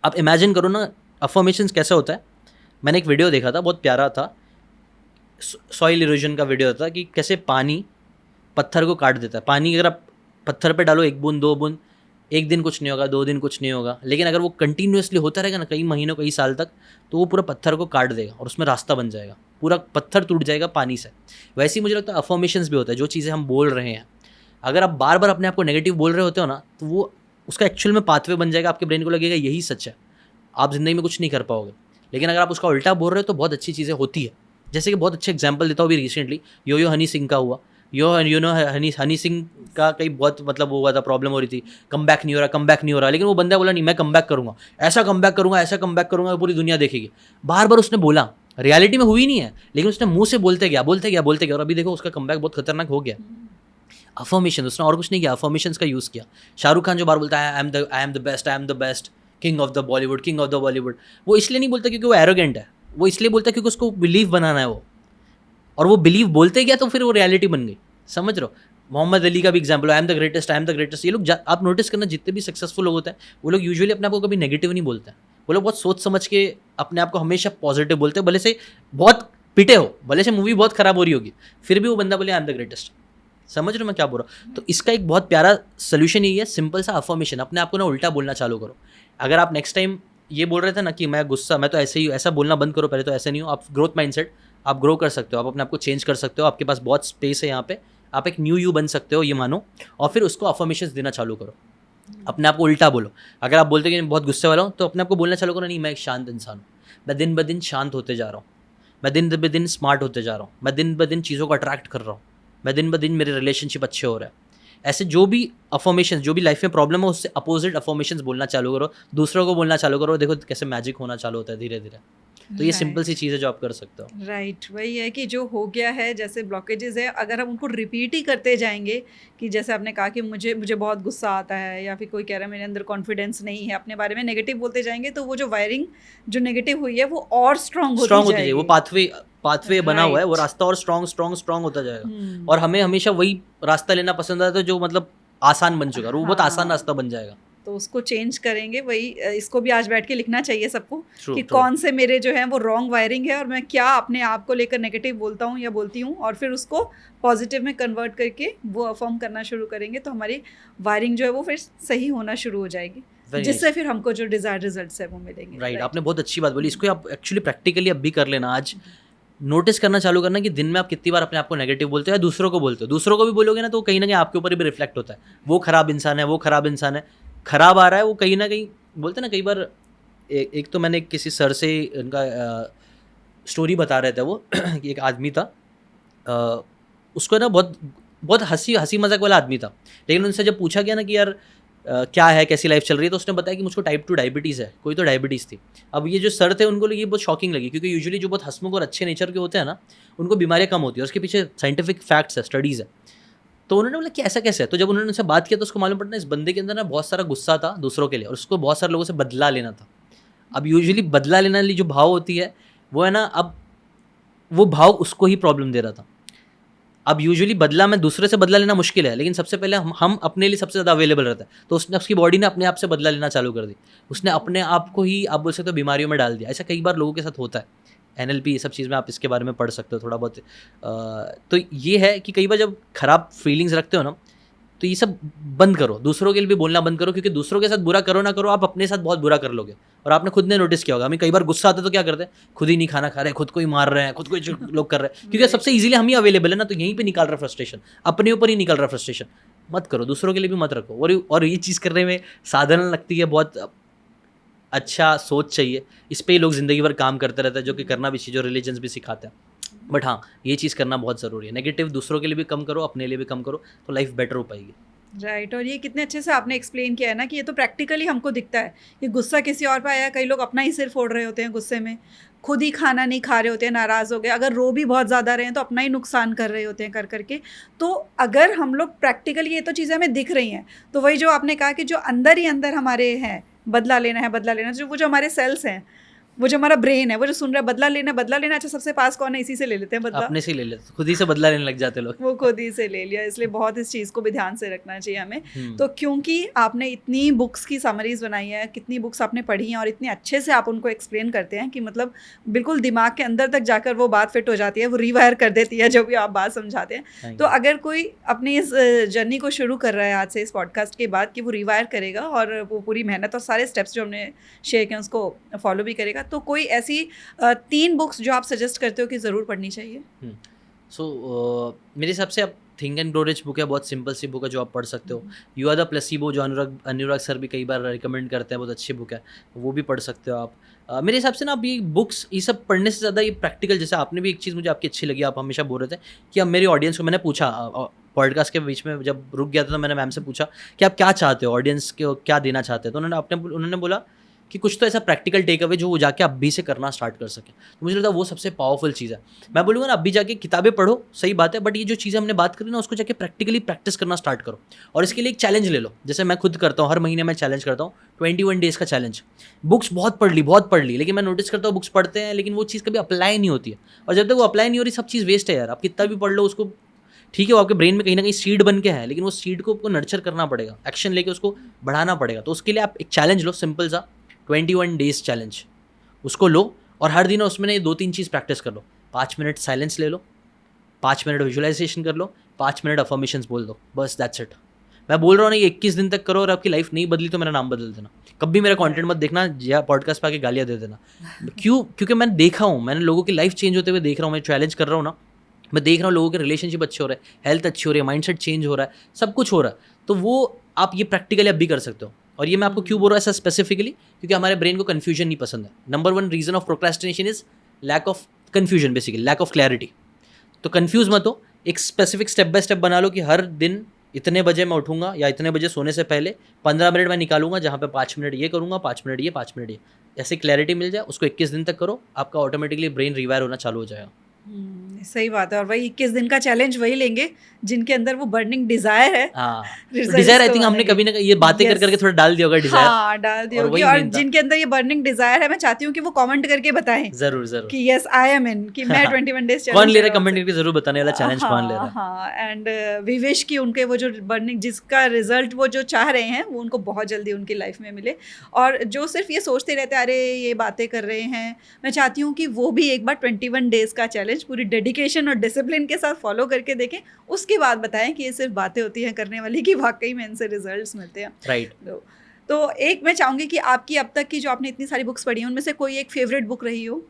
आप इमेजिन करो ना अफर्मेशंस कैसा होता है। मैंने एक वीडियो देखा था, बहुत प्यारा था, सॉइल इरोजन का वीडियो था कि कैसे पानी पत्थर को काट देता है। पानी अगर आप पत्थर पे डालो 1 बूंद 2 बूंद, एक दिन कुछ नहीं होगा, 2 दिन कुछ नहीं होगा, लेकिन अगर वो कंटिन्यूसली होता रहेगा ना कई महीनों कई साल तक, तो वो पूरा पत्थर को काट देगा और उसमें रास्ता बन जाएगा, पूरा पत्थर टूट जाएगा पानी से। वैसे ही मुझे लगता है अफर्मेशंस भी होता है, जो चीज़ें हम बोल रहे हैं, अगर आप बार बार अपने आप को नेगेटिव बोल रहे होते हो ना, तो वो उसका एक्चुअल में पाथवे बन जाएगा, आपके ब्रेन को लगेगा यही सच है, आप ज़िंदगी में कुछ नहीं कर पाओगे। लेकिन अगर आप उसका उल्टा बोल रहे हो तो बहुत अच्छी चीज़ें होती है। जैसे कि बहुत अच्छे एग्जाम्पल देता हूँ, अभी रिसेंटली यो हनी सिंह का हुआ। यू नो हनी सिंह का कई बहुत मतलब वो हुआ था, प्रॉब्लम हो रही थी, कम बैक नहीं हो रहा, लेकिन वो बंदा बोला नहीं मैं कम बैक करूँगा, ऐसा कम बैक करूँगा, पूरी दुनिया देखेगी। बार बार उसने बोला, रियलिटी में हुई नहीं है, लेकिन उसने मुंह से बोलते गया, और अभी देखो उसका कम बैक बहुत खतरनाक हो गया। अफर्मेशन, उसने और कुछ नहीं किया, अफर्मेशंस का यूज़ किया। शाहरुख खान जो बार बोलता है I am the best king of the Bollywood, वो इसलिए नहीं बोलता क्योंकि वो एरोगेंट है, वो इसलिए बोलता है क्योंकि उसको बिलीव बनाना है वो, और वो बिलीव बोलते गया तो फिर वो रियलिटी बन गई। समझ रहे हो? मोहम्मद अली का भी example, I am the greatest. ये लोग आप नोटिस करना, जितने भी सक्सेसफुल लोग होते हैं वो लोग यूजुअली अपने आप को कभी नेगेटिव नहीं बोलते हैं, वो लोग बहुत सोच समझ के अपने आप को हमेशा पॉजिटिव बोलते हैं। भले से बहुत पिटे हो, भले से मूवी बहुत खराब हो रही होगी, फिर भी वो बंदा बोले आई एम द ग्रेटेस्ट। समझ रहे हो मैं क्या बोल रहा हूँ? तो इसका एक बहुत प्यारा सोल्यूशन यही है, सिंपल सा अफर्मेशन। अपने आप को ना उल्टा बोलना चालू करो। अगर आप नेक्स्ट टाइम ये बोल रहे थे ना कि मैं गुस्सा, मैं तो ऐसे ही, ऐसा बोलना बंद करो पहले तो, ऐसे नहीं हो आप। ग्रोथ माइंडसेट, आप ग्रो कर सकते हो, आप अपने आप को चेंज कर सकते हो, आपके पास बहुत स्पेस है यहाँ पे, आप एक न्यू यू बन सकते हो, ये मानो, और फिर उसको अफर्मेशंस देना चालू करो। अपने आप को उल्टा बोलो। अगर आप बोलते कि मैं बहुत गुस्से वाला हूँ, तो अपने आप को बोलना चालू करो, नहीं मैं एक शांत इंसान हूँ, मैं दिन ब दिन शांत होते जा रहा हूँ, मैं दिन ब दिन स्मार्ट होते जा रहा हूँ, मैं दिन ब दिन चीज़ों को अट्रैक्ट कर रहा हूँ, मैं दिन ब दिन मेरे रिलेशनशिप अच्छे हो रहे हैं। ऐसे जो भी अफर्मेशंस, जो भी लाइफ में प्रॉब्लम है, उससे अपोजिट अफर्मेशंस बोलना चालू करो, दूसरों को बोलना चालू करो, देखो कैसे मैजिक होना चालू होता है धीरे धीरे। तो ये सिंपल सी चीज़ है जो आप कर सकते हो। राइट, वही है कि जो हो गया है, जैसे ब्लॉकेजेस है, अगर हम उनको रिपीट ही करते जाएंगे, कि जैसे आपने कहा कि मुझे बहुत गुस्सा आता है, या फिर कोई कह रहा है मेरे अंदर कॉन्फिडेंस नहीं है, अपने बारे में नेगेटिव बोलते जाएंगे, तो वो जो वायरिंग जो नेगेटिव हुई है वो और स्ट्रांग होती जाएगी। वो पाथवे बना हुआ है, वो रास्ता और स्ट्रांग होता जाएगा। और हमें हमेशा वही रास्ता लेना पसंद आता है जो मतलब आसान बन चुका है, वो बहुत आसान रास्ता बन जाएगा। तो उसको चेंज करेंगे। वही इसको भी आज बैठ के लिखना चाहिए सबको कि कौन से मेरे जो हैं वो रॉन्ग वायरिंग है, और मैं क्या अपने आप को लेकर नेगेटिव बोलता हूँ या बोलती हूँ, और फिर उसको पॉजिटिव में कन्वर्ट करके वो अफर्म करना शुरू करेंगे, तो हमारी वायरिंग जो है वो फिर सही होना शुरू हो जाएगी, जिससे फिर हमको जो डिजायर्ड रिजल्ट्स है वो मिलेंगे। राइट, आपने बहुत अच्छी बात बोली। इसको आप एक्चुअली प्रैक्टिकली अब भी कर लेना। आज नोटिस करना चालू करना कि दिन में आप कितनी बार अपने आप को नेगेटिव बोलते हो या दूसरों को बोलते हो। दूसरों को भी बोलोगे ना तो कहीं ना कहीं आपके ऊपर भी रिफ्लेक्ट होता है, वो खराब इंसान है, खराब आ रहा है, वो कहीं ना कहीं बोलते ना। कई बार एक तो मैंने किसी सर से उनका स्टोरी बता रहे थे वो कि एक आदमी था, उसको ना बहुत हंसी मजाक वाला आदमी था, लेकिन उनसे जब पूछा गया ना कि यार क्या है, कैसी लाइफ चल रही है, तो उसने बताया कि मुझको टाइप 2 डायबिटीज़ है। कोई तो डायबिटीज़ थी। अब ये जो सर थे उनको ये बहुत शॉकिंग लगी, क्योंकि यूजुअली जो बहुत हंसमुख और अच्छे नेचर के होते हैं ना, उनको बीमारियाँ कम होती है, और उसके पीछे साइंटिफिक फैक्ट्स है, स्टडीज़ है। तो उन्होंने बोला कि ऐसा कैसे है। तो जब उन्होंने उनसे बात किया तो उसको मालूम पड़ा इस बंदे के अंदर ना बहुत सारा गुस्सा था दूसरों के लिए, और उसको बहुत सारे लोगों से बदला लेना था। अब यूजुअली बदला लेने वाली जो भाव होती है वो है ना, अब वो भाव उसको ही प्रॉब्लम दे रहा था। अब यूजुअली बदला में दूसरे से बदला लेना मुश्किल है, लेकिन सबसे पहले हम अपने लिए सबसे ज़्यादा अवेलेबल रहता है। तो उसने, उसकी बॉडी ने अपने आप से बदला लेना चालू कर दी, उसने अपने आप को ही आप बोल सकते हो बीमारियों में डाल दिया। ऐसा कई बार लोगों के साथ होता है। NLP ये सब चीज़ में आप इसके बारे में पढ़ सकते हो थोड़ा बहुत। तो ये है कि कई बार जब खराब फीलिंग्स रखते हो ना, तो ये सब बंद करो, दूसरों के लिए भी बोलना बंद करो, क्योंकि दूसरों के साथ बुरा करो ना करो, आप अपने साथ बहुत बुरा कर लोगे। और आपने खुद ने नोटिस किया होगा, हमें कई बार गुस्सा आता है तो क्या करते हैं, खुद ही नहीं खाना खा रहे, खुद को ही मार रहे हैं, खुद को ही लोग कर रहे हैं, क्योंकि सबसे इजीली हम ही अवेलेबल है ना, तो यहीं पे निकाल रहा फ्रस्ट्रेशन, अपने ऊपर ही निकाल रहा फ्रस्ट्रेशन। मत करो, दूसरों के लिए भी मत रखो। और ये चीज़ करने में साधारण लगती है, बहुत अच्छा सोच चाहिए, इस पे ही लोग ज़िंदगी भर काम करते रहते हैं, जो कि करना भी चाहिए, जो रिलीजन्स भी सिखाते हैं। बट हाँ, ये चीज़ करना बहुत ज़रूरी है। नेगेटिव दूसरों के लिए भी कम करो, अपने लिए भी कम करो, तो लाइफ बेटर हो पाएगी। राइट। और ये कितने अच्छे से आपने एक्सप्लेन किया है ना कि ये तो प्रैक्टिकली हमको दिखता है कि गुस्सा किसी और पे आया, कई लोग अपना ही सिर फोड़ रहे होते हैं गुस्से में, खुद ही खाना नहीं खा रहे होते हैं, नाराज़ हो गए, अगर रो भी बहुत ज़्यादा रहे हैं तो अपना ही नुकसान कर रहे होते हैं कर करके। तो अगर हम लोग प्रैक्टिकली ये तो चीज़ें हमें दिख रही हैं, तो वही जो आपने कहा कि जो अंदर ही अंदर हमारे हैं, बदला लेना है, बदला लेना, जो वो जो हमारे सेल्स हैं, वो जो हमारा ब्रेन है, वो जो सुन रहा है बदला लेना, बदला लेना, अच्छा सबसे पास कौन है, इसी से ले लेते हैं बदला, अपने से ही ले लेते, खुद ही से बदला लेने लग जाते लोग। वो खुद ही से ले लिया। इसलिए बहुत इस चीज़ को भी ध्यान से रखना चाहिए हमें। हम्म। तो क्योंकि आपने इतनी बुक्स की समरीज बनाई है, कितनी बुक्स आपने पढ़ी हैं और इतने अच्छे से आप उनको एक्सप्लेन करते हैं कि मतलब बिल्कुल दिमाग के अंदर तक जाकर वो बात फिट हो जाती है, वो रिवायर कर देती है जो भी आप बात समझाते हैं। Thank तो you. अगर कोई अपनी इस जर्नी को शुरू कर रहा है आज से इस पॉडकास्ट के बाद कि वो रिवायर करेगा और वो पूरी मेहनत और सारे स्टेप्स जो हमने शेयर किए उसको फॉलो भी करेगा, तो कोई ऐसी 3 बुक्स जो आप सजेस्ट करते हो कि ज़रूर पढ़नी चाहिए? मेरे हिसाब से आप think and grow rich book है, बहुत सिंपल सी बुक है जो आप पढ़ सकते हो। यू आर द प्लेसिबो, जो अनुराग सर भी कई बार रिकमेंड करते हैं, बहुत अच्छी बुक है, वो भी पढ़ सकते हो आप। मेरे हिसाब से ना आप ये बुक्स ये सब पढ़ने से ज़्यादा ये प्रैक्टिकल, जैसे आपने भी एक चीज़ मुझे आपकी अच्छी लगी, आप हमेशा बोल रहे थे कि अब मेरी ऑडियंस को, मैंने पूछा पॉडकास्ट के बीच में जब रुक गया था तो मैंने मैम से पूछा कि आप क्या चाहते हो, ऑडियंस को क्या देना चाहते हैं, तो उन्होंने बोला कि कुछ तो ऐसा प्रैक्टिकल टेक अवे जो वो जाके अभी से करना स्टार्ट कर सके। तो मुझे लगता है वो सबसे पावरफुल चीज़ है। मैं बोलूँगा ना, अभी जाके किताबें पढ़ो, सही बात है, बट ये जो चीज़ें हमने बात करी ना, उसको जाके प्रैक्टिकली प्रैक्टिस करना स्टार्ट करो। और इसके लिए एक चैलेंज ले लो, जैसे मैं खुद करता हूँ, हर महीने मैं चैलेंज करता हूँ 21 डेज़ का चैलेंज। बुक्स बहुत पढ़ ली, लेकिन मैं नोटिस करता हूँ बुक्स पढ़ते हैं लेकिन वो चीज़ कभी अप्लाई नहीं होती है, और जब तक वो अप्लाई नहीं हो रही सब चीज़ वेस्ट है यार। आप कितना भी पढ़ लो उसको, ठीक है वो आपके ब्रेन में कहीं ना कहीं सीड बन के है, लेकिन वो सीड को आपको नर्चर करना पड़ेगा, एक्शन लेके उसको बढ़ाना पड़ेगा। तो उसके लिए आप एक चैलेंज लो, सिंपल सा 21 डेज चैलेंज, उसको लो और हर दिन उसमें ये 2-3 चीज़ प्रैक्टिस कर लो। 5 मिनट साइलेंस ले लो, 5 मिनट विजुअलाइजेशन कर लो, 5 मिनट अफर्मेशंस बोल दो, बस दैट्स इट। मैं बोल रहा हूँ ना, ये 21 दिन तक करो और आपकी लाइफ नहीं बदली तो मेरा नाम बदल देना, कभी मेरा कंटेंट मत देखना या पॉडकास्ट पे आके गालियाँ दे देना। क्योंकि मैंने देखा हूँ, मैंने लोगों की लाइफ चेंज होते हुए देख रहा हूँ, मैं चैलेंज कर रहा हूँ ना, मैं देख रहा हूँ लोगों के रिलेशनशिप अच्छे हो रहे हैं, हेल्थ अच्छी हो रही है, माइंडसेट चेंज हो रहा है, सब कुछ हो रहा है। तो वो आप ये प्रैक्टिकली अब भी कर सकते हो। और ये मैं आपको क्यों बोल रहा हूँ ऐसा स्पेसिफिकली, क्योंकि हमारे ब्रेन को कन्फ्यूजन नहीं पसंद है। Number 1 reason of procrastination is lack of confusion, basically lack of clarity. तो कन्फ्यूज मत हो, एक स्पेसिफिक स्टेप बाय स्टेप बना लो कि हर दिन इतने बजे मैं उठूंगा या इतने बजे सोने से पहले 15 मिनट मैं निकालूंगा जहाँ पे 5 मिनट ये करूँगा, 5 मिनट ये, 5 मिनट ये, ऐसे क्लैरिटी मिल जाए। उसको 21 दिन तक करो, आपका ऑटोमेटिकली ब्रेन रिवायर होना चालू हो जाएगा। सही बात है। और वही 21 दिन का चैलेंज वही लेंगे जिनके अंदर वो बर्निंग डिजायर है। हाँ, Results डिजायर आई तो थिंक हमने आएंगे। कभी ना ये बातें कर Yes. करके थोड़ा डाल दिया होगा डिजायर। हाँ, डाल दी और होगी। वही और main था। जिनके अंदर ये बर्निंग डिजायर है, मैं चाहती हूँ कि वो कमेंट करके बताएं जरूर जरूर कि यस आई एम इन, कि मैं 21 डेज कौन ले रहा है, कमेंट करके जरूर बताने वाला चैलेंज कौन ले रहा है। हाँ, एंड वी विश कि उनके वो जो बर्निंग, जिसका रिजल्ट वो जो चाह रहे हैं, वो उनको बहुत जल्दी उनकी लाइफ में मिले। और जो सिर्फ ये सोचते रहते हैं अरे ये बातें कर रहे हैं, मैं चाहती हूँ कि वो भी एक बार 21 डेज का चैलेंज पूरी डेडिकेशन और डिसिप्लिन के साथ फॉलो करके देखें, उसके बाद बताएं कि ये सिर्फ बातें होती हैं करने वाली, कि वाकई में इनसे रिजल्ट्स मिलते हैं। राइट। तो एक मैं चाहूँगी कि आपकी अब तक की जो आपने इतनी सारी बुक्स पढ़ी हैं, उनमें से कोई एक फेवरेट बुक रही हो?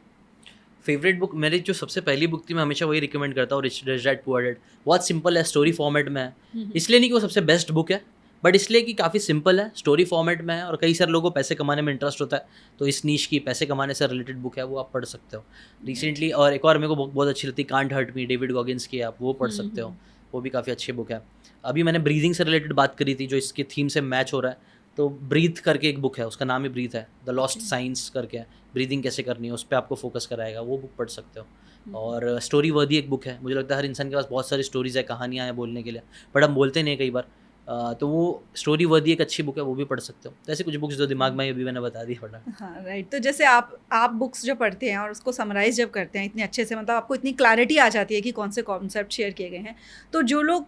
फेवरेट बुक मेरी जो सबसे पहली बुक थी, मैं हमेशा वही रिकमेंड करता हूँ, रिच डैड पुअर डैड। बहुत सिंपल है, स्टोरी फॉर्मेट में है। इसलिए नहीं कि वो सबसे बेस्ट बुक है, बट इसलिए कि काफ़ी सिंपल है, स्टोरी फॉर्मेट में है, और कई सारे लोगों को पैसे कमाने में इंटरेस्ट होता है, तो इस नीश की पैसे कमाने से रिलेटेड बुक है, वो आप पढ़ सकते हो रिसेंटली। और एक और मेरे को बुक बहुत अच्छी लगती है, can't hurt me, David Goggins की, आप वो पढ़ सकते हो, वो भी काफ़ी अच्छी बुक है। अभी मैंने ब्रीदिंग से रिलेटेड बात करी थी, जो इसके थीम से मैच हो रहा है, तो ब्रीथ करके एक बुक है, उसका नाम ही ब्रीथ है, द लॉस्ट साइंस करके है, ब्रीदिंग कैसे करनी है उस पर आपको फोकस कराएगा, वो बुक पढ़ सकते हो। और स्टोरी वर्दी एक बुक है, मुझे लगता है हर इंसान के पास बहुत सारी स्टोरीज है, कहानियाँ हैं बोलने के लिए, बट हम बोलते नहीं कई बार। तो वो स्टोरी वर्दी एक अच्छी बुक है, वो भी पढ़ सकते हो। तो ऐसे कुछ बुक्स जो दिमाग में अभी मैंने बता दी पढ़ा। हाँ, राइट। तो जैसे आप बुक्स जो पढ़ते हैं और उसको समराइज जब करते हैं इतने अच्छे से, मतलब आपको इतनी क्लैरिटी आ जाती है कि कौन से कॉन्सेप्ट शेयर किए गए हैं, तो जो लोग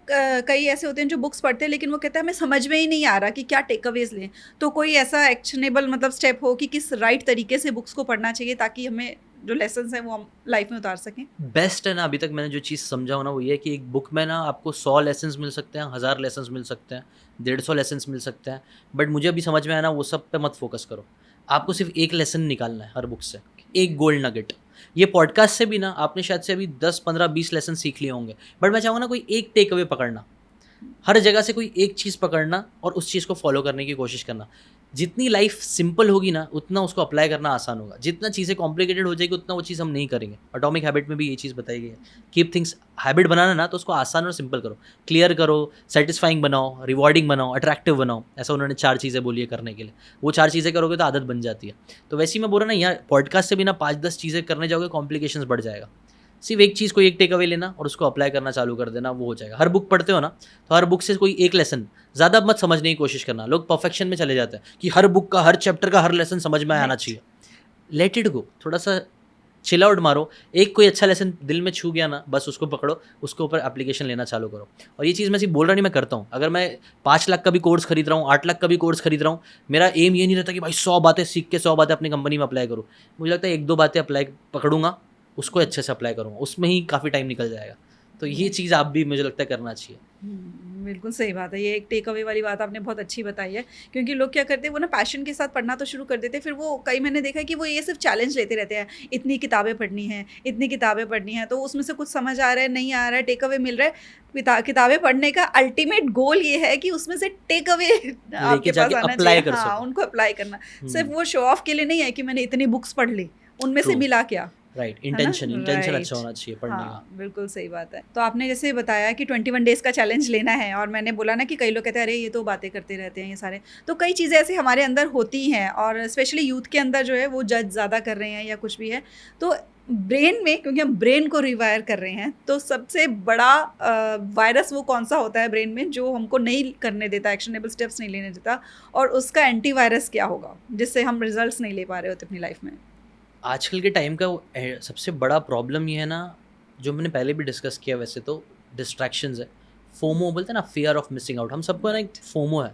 कई ऐसे होते हैं जो बुक्स पढ़ते हैं लेकिन वो कहते हैं हमें समझ में ही नहीं आ रहा कि क्या टेक अवेज लें, तो कोई ऐसा एक्शनेबल मतलब स्टेप हो कि किस राइट तरीके से बुक्स को पढ़ना चाहिए ताकि हमें जो लेसन्स हैं वो हम लाइफ में उतार सकें? बेस्ट है ना, अभी तक मैंने जो चीज़ समझा हो ना, वो ये है कि एक बुक में ना आपको 100 लेसन्स मिल सकते हैं, 1000 लेसन्स मिल सकते हैं, 150 लेसन्स मिल सकते हैं, बट मुझे अभी समझ में आया ना, वो सब पे मत फोकस करो। आपको सिर्फ एक लेसन निकालना है हर बुक से, एक गोल्ड नगेट। ये पॉडकास्ट से भी ना आपने शायद से अभी 10, 15, 20 लेसन सीख लिए होंगे, बट मैं चाहूँगा ना कोई एक टेक अवे पकड़ना, हर जगह से कोई एक चीज़ पकड़ना और उस चीज़ को फॉलो करने की कोशिश करना। जितनी लाइफ सिंपल होगी ना उतना उसको अप्लाई करना आसान होगा, जितना चीज़ें कॉम्प्लिकेटेड हो जाएगी उतना वो चीज़ हम नहीं करेंगे। एटॉमिक हैबिट में भी ये चीज़ बताई गई है, कीप थिंग्स हैबिट बनाना ना तो उसको आसान और सिंपल करो, क्लियर करो, सेटिस्फाइंग बनाओ, रिवॉर्डिंग बनाओ, अट्रैक्टिव बनाओ। ऐसा उन्होंने 4 चीज़ें बोली है करने के लिए, वो 4 चीज़ें करोगे तो आदत बन जाती है। तो वैसे ही मैं बोल रहा ना, यहाँ पॉडकास्ट से भी ना 5-10 चीज़ें करने जाओगे कॉम्प्लिकेशंस बढ़ जाएगा। सिर्फ एक चीज़ को एक टेक अवे लेना और उसको अप्लाई करना चालू कर देना, वो हो जाएगा। हर बुक पढ़ते हो ना, तो हर बुक से कोई एक लेसन ज़्यादा मत समझने की कोशिश करना। लोग परफेक्शन में चले जाते हैं कि हर बुक का, हर चैप्टर का हर लेसन समझ में आना चाहिए। लेट इट गो, थोड़ा सा चिल आउट मारो। एक कोई अच्छा लेसन दिल में छू गया ना, बस उसको पकड़ो, उसके ऊपर एप्लीकेशन लेना चालू करो। और ये चीज़ मैं सिर्फ बोल रहा नहीं, मैं करता हूँ। अगर मैं 5 लाख का भी कोर्स खरीद रहा हूँ, 8 लाख का भी कोर्स खरीद रहा हूँ, मेरा एम ये नहीं रहता कि भाई 100 बातें सीख के 100 बातें अपनी कंपनी में अप्लाई करूँ। मुझे लगता है 1-2 बातें अप्लाई पकड़ूंगा, उसको अच्छे से अप्लाई करूँगा, उसमें ही काफ़ी टाइम निकल जाएगा। तो ये चीज़ आप भी मुझे लगता है करना चाहिए। बिल्कुल सही बात है। ये एक टेक अवे वाली बात आपने बहुत अच्छी बताई है, क्योंकि लोग क्या करते हैं, वो ना पैशन के साथ पढ़ना तो शुरू कर देते हैं, फिर वो कई मैंने देखा है कि वो ये सिर्फ चैलेंज लेते रहते हैं, इतनी किताबें पढ़नी है, इतनी किताबें पढ़नी है, तो उसमें से कुछ समझ आ रहा है, नहीं आ रहा है, टेक अवे मिल रहा है। किताबें पढ़ने का अल्टीमेट गोल ये है कि उसमें से टेक अवे आपके पास आना चाहिए। हाँ, उनको अप्लाई करना, सिर्फ वो शो ऑफ के लिए नहीं है कि मैंने इतनी बुक्स पढ़ ली, उनमें से मिला क्या। राइट, इंटेंशन अच्छा होना चाहिए पढ़ने का। बिल्कुल सही बात है। तो आपने जैसे बताया कि 21 डेज का चैलेंज लेना है, और मैंने बोला ना कि कई लोग कहते हैं अरे ये तो बातें करते रहते हैं ये सारे, तो कई चीज़ें ऐसे हमारे अंदर होती हैं, और स्पेशली यूथ के अंदर जो है वो जज ज़्यादा कर रहे हैं या कुछ भी है, तो ब्रेन में, क्योंकि हम ब्रेन को रिवायर कर रहे हैं, तो सबसे बड़ा वायरस वो कौन सा होता है ब्रेन में जो हमको नहीं करने देता, एक्शनेबल स्टेप्स नहीं लेने देता, और उसका एंटीवायरस क्या होगा जिससे हम रिजल्ट्स नहीं ले पा रहे होते अपनी लाइफ में? आजकल के टाइम का सबसे बड़ा प्रॉब्लम ये है ना, जो मैंने पहले भी डिस्कस किया, वैसे तो डिस्ट्रैक्शंस है। फोमो बोलते हैं ना, फियर ऑफ मिसिंग आउट। हम सबको ना एक फोमो है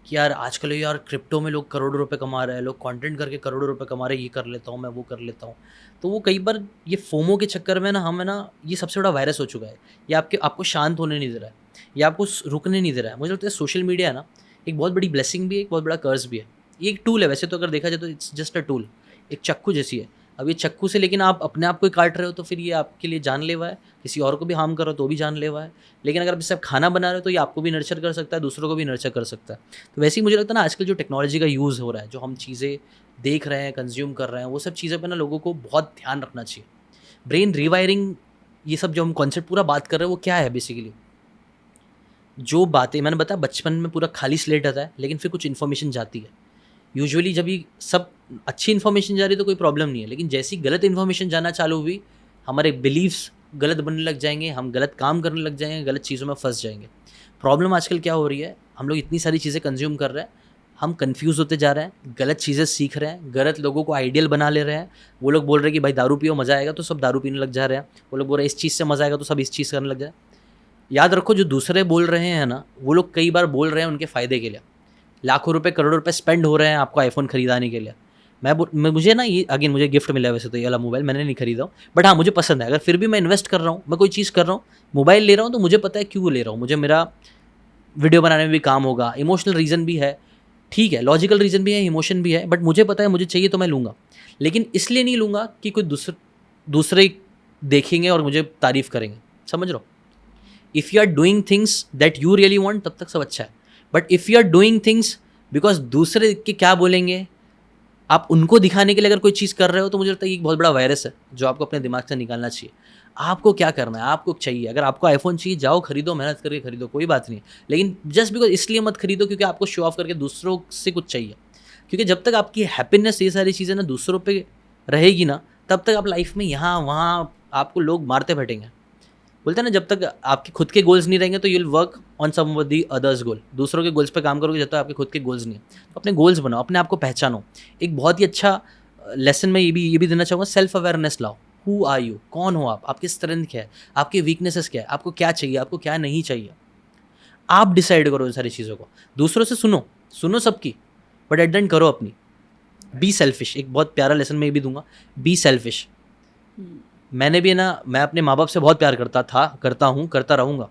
कि यार आजकल यार क्रिप्टो में लोग करोड़ों रुपए कमा रहे हैं, लोग कंटेंट करके करोड़ों रुपए कमा रहे हैं, ये कर लेता हूँ मैं, वो कर लेता हूँ। तो वो कई बार ये फोमो के चक्कर में ना हमें ना, ये सबसे बड़ा वायरस हो चुका है। ये आपको शांत होने नहीं दे रहा है, ये आपको रुकने नहीं दे रहा है। मुझे लगता है सोशल मीडिया है ना, एक बहुत बड़ी ब्लेसिंग भी है, एक बहुत बड़ा कर्ज भी है। ये एक टूल है वैसे तो, अगर देखा जाए तो इट्स जस्ट अ टूल, एक चाकू जैसी है। अब ये चाकू से लेकिन आप अपने आप को ही काट रहे हो तो फिर ये आपके लिए जानलेवा है, किसी और को भी हार्म करो तो भी जानलेवा है। लेकिन अगर आप इससे खाना बना रहे हो तो ये आपको भी नर्चर कर सकता है, दूसरों को भी नर्चर कर सकता है। तो वैसे ही मुझे लगता है ना, आजकल जो टेक्नोलॉजी का यूज़ हो रहा है, जो हम चीज़ें देख रहे हैं, कंज्यूम कर रहे हैं, वो सब चीज़ें पर ना लोगों को बहुत ध्यान रखना चाहिए। ब्रेन रिवायरिंग, ये सब जो हम कॉन्सेप्ट पूरा बात कर रहे हैं, वो क्या है बेसिकली? जो बातें मैंने बताया, बचपन में पूरा खाली स्लेट रहता है, लेकिन फिर कुछ इन्फॉर्मेशन जाती है। यूजुअली जब ये सब अच्छी इन्फॉर्मेशन जा रही तो कोई प्रॉब्लम नहीं है, लेकिन जैसी गलत इन्फॉर्मेशन जाना चालू हुई, हमारे बिलीव्स गलत बनने लग जाएंगे, हम गलत काम करने लग जाएंगे, गलत चीज़ों में फंस जाएंगे। प्रॉब्लम आजकल क्या हो रही है, हम लोग इतनी सारी चीज़ें कंज्यूम कर रहे हैं, हम कंफ्यूज होते जा रहे हैं, गलत चीज़ें सीख रहे हैं, गलत लोगों को आइडियल बना ले रहे हैं। वो लोग बोल रहे हैं कि भाई दारू पियो मज़ा आएगा, तो सब दारू पीने लग जा रहे हैं। वो लोग बोल रहे हैं इस चीज़ से मज़ा आएगा, तो सब इस चीज़ करने लग जाए। याद रखो, जो दूसरे बोल रहे हैं ना, वो लोग कई बार बोल रहे हैं उनके फ़ायदे के लिए। लाखों रुपए, करोड़ों रुपए स्पेंड हो रहे हैं आपको आईफोन खरीदाने के लिए। मुझे ना, ये अगेन मुझे गिफ्ट मिला है वैसे तो, ये वाला मोबाइल मैंने नहीं खरीदा हूँ, बट हाँ मुझे पसंद है। अगर फिर भी मैं इन्वेस्ट कर रहा हूँ, मैं कोई चीज़ कर रहा हूँ, मोबाइल ले रहा हूँ, तो मुझे पता है क्यों ले रहा हूँ। मुझे मेरा वीडियो बनाने में भी काम होगा, इमोशनल रीज़न भी है, ठीक है, लॉजिकल रीज़न भी है, इमोशन भी है, बट मुझे पता है मुझे चाहिए तो मैं लूँगा। लेकिन इसलिए नहीं लूँगा कि कोई दूसरे देखेंगे और मुझे तारीफ़ करेंगे, समझ रहे हो? If you are doing things that you really want, तब तक सब अच्छा है। But if you are doing things because दूसरे के क्या बोलेंगे, आप उनको दिखाने के लिए अगर कोई चीज़ कर रहे हो, तो मुझे लगता है ये एक बहुत बड़ा वायरस है जो आपको अपने दिमाग से निकालना चाहिए। आपको क्या करना है, आपको चाहिए, अगर आपको आईफोन चाहिए, जाओ खरीदो, मेहनत करके खरीदो, कोई बात नहीं। लेकिन जस्ट बिकॉज इसलिए मत खरीदो क्योंकि आपको शो ऑफ करके दूसरों से कुछ चाहिए। क्योंकि जब तक आपकी हैप्पीनेस, ये सारी चीज़ें ना दूसरों पे रहेगी ना, तब तक आप लाइफ में यहाँ वहाँ आपको लोग मारते बैठेंगे। बोलते हैं ना, जब तक आपके खुद के गोल्स नहीं रहेंगे तो you will work on somebody others goal. दूसरों के गोल्स पे काम करोगे जब तक आपके खुद के गोल्स नहीं है। तो अपने गोल्स बनाओ, अपने आप को पहचानो। एक बहुत ही अच्छा लेसन में ये भी देना चाहूँगा, सेल्फ अवेयरनेस लाओ। हु आर यू, कौन हो आप, आपकी स्ट्रेंथ क्या है, आपकी वीकनेसेस क्या है, आपको क्या चाहिए, आपको क्या नहीं चाहिए। आप डिसाइड करो इन सारी चीज़ों को। दूसरों से सुनो सबकी, बट एट द एंड करो अपनी। बी सेल्फिश, एक बहुत प्यारा लेसन मैं ये भी दूंगा, बी सेल्फिश। मैंने भी ना, मैं अपने माँ बाप से बहुत प्यार करता हूँ, करता रहूँगा।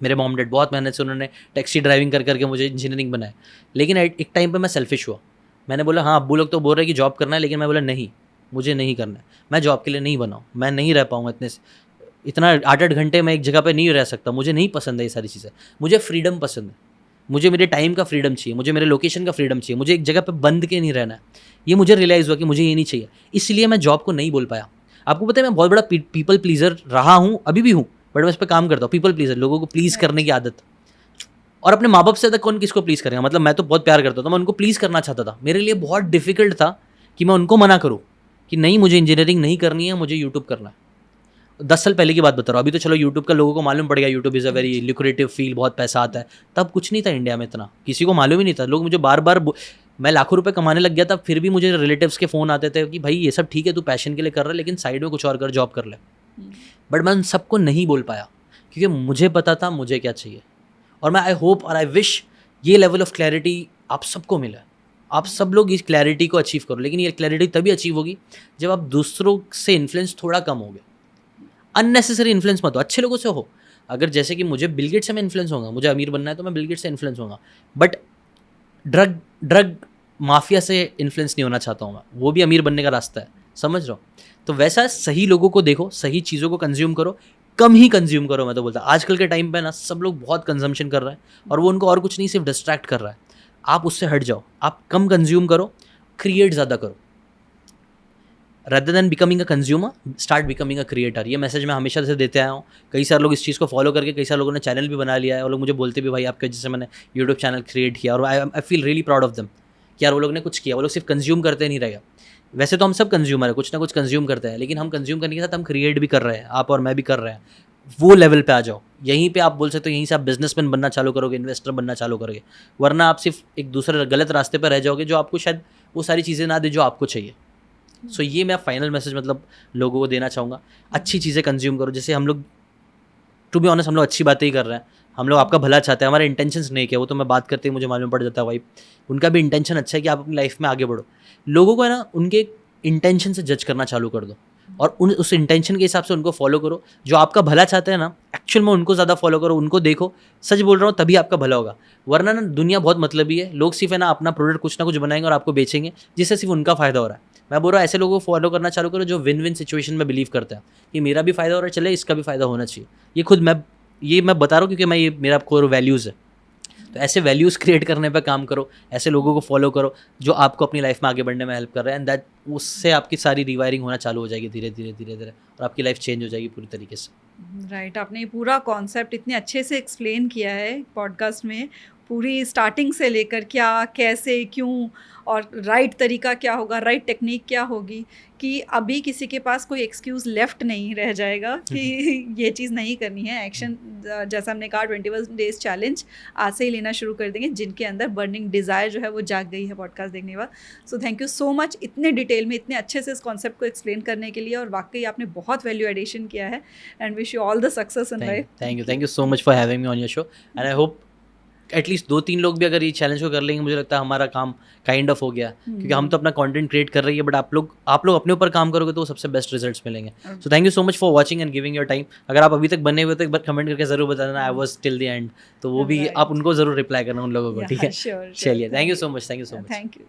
मेरे मॉम डैड बहुत मेहनत से उन्होंने टैक्सी ड्राइविंग कर करके मुझे इंजीनियरिंग बनाया। लेकिन एक टाइम पे मैं सेल्फिश हुआ। मैंने बोला हाँ, अब्बू लोग तो बोल रहे हैं कि जॉब करना है, लेकिन मैं बोला नहीं, मुझे नहीं करना है। मैं जॉब के लिए नहीं बनाऊँ, मैं नहीं रह पाऊँगा इतना 8-8 घंटे मैं एक जगह पे नहीं रह सकता। मुझे नहीं पसंद है ये सारी चीज़ें, मुझे फ्रीडम पसंद है। मुझे मेरे टाइम का फ्रीडम चाहिए, मुझे मेरे लोकेशन का फ्रीडम चाहिए, मुझे एक जगह पे बंद के नहीं रहना है। ये मुझे रियलाइज़ हुआ कि मुझे ये नहीं चाहिए, इसलिए मैं जॉब को नहीं बोल पाया। आपको पता है मैं बहुत बड़ा पीपल प्लीज़र रहा हूँ, अभी भी हूँ, बट मैं इस पर काम करता हूँ। पीपल प्लीज़र, लोगों को प्लीज़ करने की आदत। और अपने माँ बाप से ज़्यादा कौन किसको प्लीज़ करेगा? मतलब मैं तो बहुत प्यार करता था, मैं उनको प्लीज़ करना चाहता था। मेरे लिए बहुत डिफिकल्ट था कि मैं उनको मना करूँ कि नहीं, मुझे इंजीनियरिंग नहीं करनी है, मुझे यूट्यूब करना है। 10 साल पहले की बात बता रहा हूँ। अभी तो चलो यूट्यूब का लोगों को मालूम पड़ गया, YouTube is a very lucrative field, बहुत पैसा आता है। तब कुछ नहीं था इंडिया में, इतना किसी को मालूम ही नहीं था। लोग मुझे बार बार मैं लाखों रुपए कमाने लग गया था, फिर भी मुझे रिलेटिव्स के फ़ोन आते थे कि भाई ये सब ठीक है, तू पैशन के लिए कर रहा है, लेकिन साइड में कुछ और कर, जॉब कर ले। बट मैं उन सबको नहीं बोल पाया क्योंकि मुझे पता था मुझे क्या चाहिए। और मैं आई होप और आई विश ये लेवल ऑफ क्लैरिटी आप सबको मिले, आप सब लोग इस क्लैरिटी को अचीव करो। लेकिन ये क्लैरिटी तभी अचीव होगी जब आप दूसरों से इन्फ्लुएंस थोड़ा कम होगे। अननेसेसरी इन्फ्लुएंस मत हो, अच्छे लोगों से हो। अगर जैसे कि मुझे बिल गेट्स से मैं इन्फ्लुएंस होगा, मुझे अमीर बनना है तो मैं बिल गेट्स से इन्फ्लुएंस होगा, बट ड्रग माफिया से इन्फ्लुएंस नहीं होना चाहता हूँ मैं। वो भी अमीर बनने का रास्ता है, समझ रहा हूँ। तो वैसा सही लोगों को देखो, सही चीज़ों को कंज्यूम करो, कम ही कंज्यूम करो। मैं तो बोलता आजकल के टाइम पे ना सब लोग बहुत कंजम्पशन कर रहे हैं और वो उनको और कुछ नहीं, सिर्फ डिस्ट्रैक्ट कर रहा है। आप उससे हट जाओ, आप कम कंज्यूम करो, क्रिएट ज़्यादा करो। rather than becoming a consumer, start becoming a creator। ये मैसेज मैं हमेशा से देते आया हूँ। कई सारे लोग इस चीज़ को फॉलो करके, कई सारे लोगों ने चैनल भी बना लिया है और लोग मुझे बोलते भी भाई आपके वजह से मैंने यूट्यूब चैनल क्रिएट किया, और I feel really proud of them कि यार वो लोग ने कुछ किया। वो लोग सिर्फ कंज्यूम करते नहीं रहेगा। वैसे तो हम सब कंज्यूमर है, कुछ ना कुछ कंज्यूम करते हैं, लेकिन हम कंज्यूम करने के साथ हम क्रिएट भी कर रहे हैं, आप और मैं भी कर रहे हैं। वो लेवल पे आ जाओ, यहीं पे आप बोल सकते हो, यहीं से आप बिजनेसमैन बनना चालू करोगे, इन्वेस्टर बनना चालू करोगे। वरना आप सिर्फ एक दूसरे गलत रास्ते पर रह जाओगे जो आपको शायद वो सारी चीज़ें ना दे जो आपको चाहिए। सो ये मैं फाइनल मैसेज मतलब लोगों को देना चाहूँगा, अच्छी चीज़ें कंज्यूम करो। जैसे हम लोग, टू बी ऑनेस्ट, हम लोग अच्छी बातें ही कर रहे हैं, हम लोग आपका भला चाहते हैं, हमारे इंटेंशंस नहीं क्या, वो तो मैं बात करते ही मुझे मालूम पड़ जाता है भाई उनका भी इंटेंशन अच्छा है कि आप अपनी लाइफ में आगे बढ़ो। लोगों को है ना उनके इंटेंशन से जज करना चालू कर दो और उस इंटेंशन के हिसाब से उनको फॉलो करो। जो आपका भला चाहते हैं ना, एक्चुअल में उनको ज़्यादा फॉलो करो, उनको देखो। सच बोल रहा हूँ, तभी आपका भला होगा। वरना ना दुनिया बहुत मतलबी है, लोग सिर्फ है ना अपना प्रोडक्ट कुछ ना कुछ बनाएंगे और आपको बेचेंगे जिससे सिर्फ उनका फ़ायदा हो रहा है। मैं बोल रहा हूँ ऐसे लोगों को फॉलो करना चालू करो जो विन विन सिचुएशन में बिलीव करता है कि मेरा भी फ़ायदा हो रहा है, चले इसका भी फ़ायदा होना चाहिए। ये मैं बता रहा हूँ क्योंकि ये मेरा कोर वैल्यूज़ है। तो ऐसे वैल्यूज़ क्रिएट करने पे काम करो, ऐसे लोगों को फॉलो करो जो आपको अपनी लाइफ में आगे बढ़ने में हेल्प कर रहे हैं, एंड दैट उससे आपकी सारी रिवायरिंग होना चालू हो जाएगी धीरे धीरे और आपकी लाइफ चेंज हो जाएगी पूरी तरीके से। राइट, आपने ये पूरा कॉन्सेप्ट इतने अच्छे से एक्सप्लेन किया है पॉडकास्ट में, पूरी स्टार्टिंग से लेकर क्या, कैसे, क्यों और राइट तरीका क्या होगा, राइट टेक्निक क्या होगी, कि अभी किसी के पास कोई एक्सक्यूज़ लेफ्ट नहीं रह जाएगा कि ये चीज़ नहीं करनी है। एक्शन जैसा हमने कहा 21 डेज चैलेंज आज से ही लेना शुरू कर देंगे जिनके अंदर बर्निंग डिज़ायर जो है वो जाग गई है पॉडकास्ट देखने के बाद। So thank you so much इतने डिटेल में, इतने अच्छे से इस कॉन्सेप्ट को एक्सप्लेन करने के लिए, और वाकई आपने बहुत वैल्यू एडिशन किया है। And wish you all the success in life. Thank you so much for having me on your show, and I hope at least 2-3 लोग भी अगर ये चैलेंज को कर लेंगे, मुझे लगता है हमारा काम काइंड ऑफ हो गया। क्योंकि हम तो अपना कंटेंट क्रिएट कर रही है, बट आप लोग अपने ऊपर काम करोगे तो सबसे बेस्ट रिजल्ट्स मिलेंगे। So thank you so much for watching and giving your time. अगर आप अभी तक बने हुए तो एक बार कमेंट करके जरूर बताना I was till the end, तो वो भी आप उनको जरूर रिप्लाई करना उन लोगों को, ठीक है? चलिए, thank you so much. Thank you.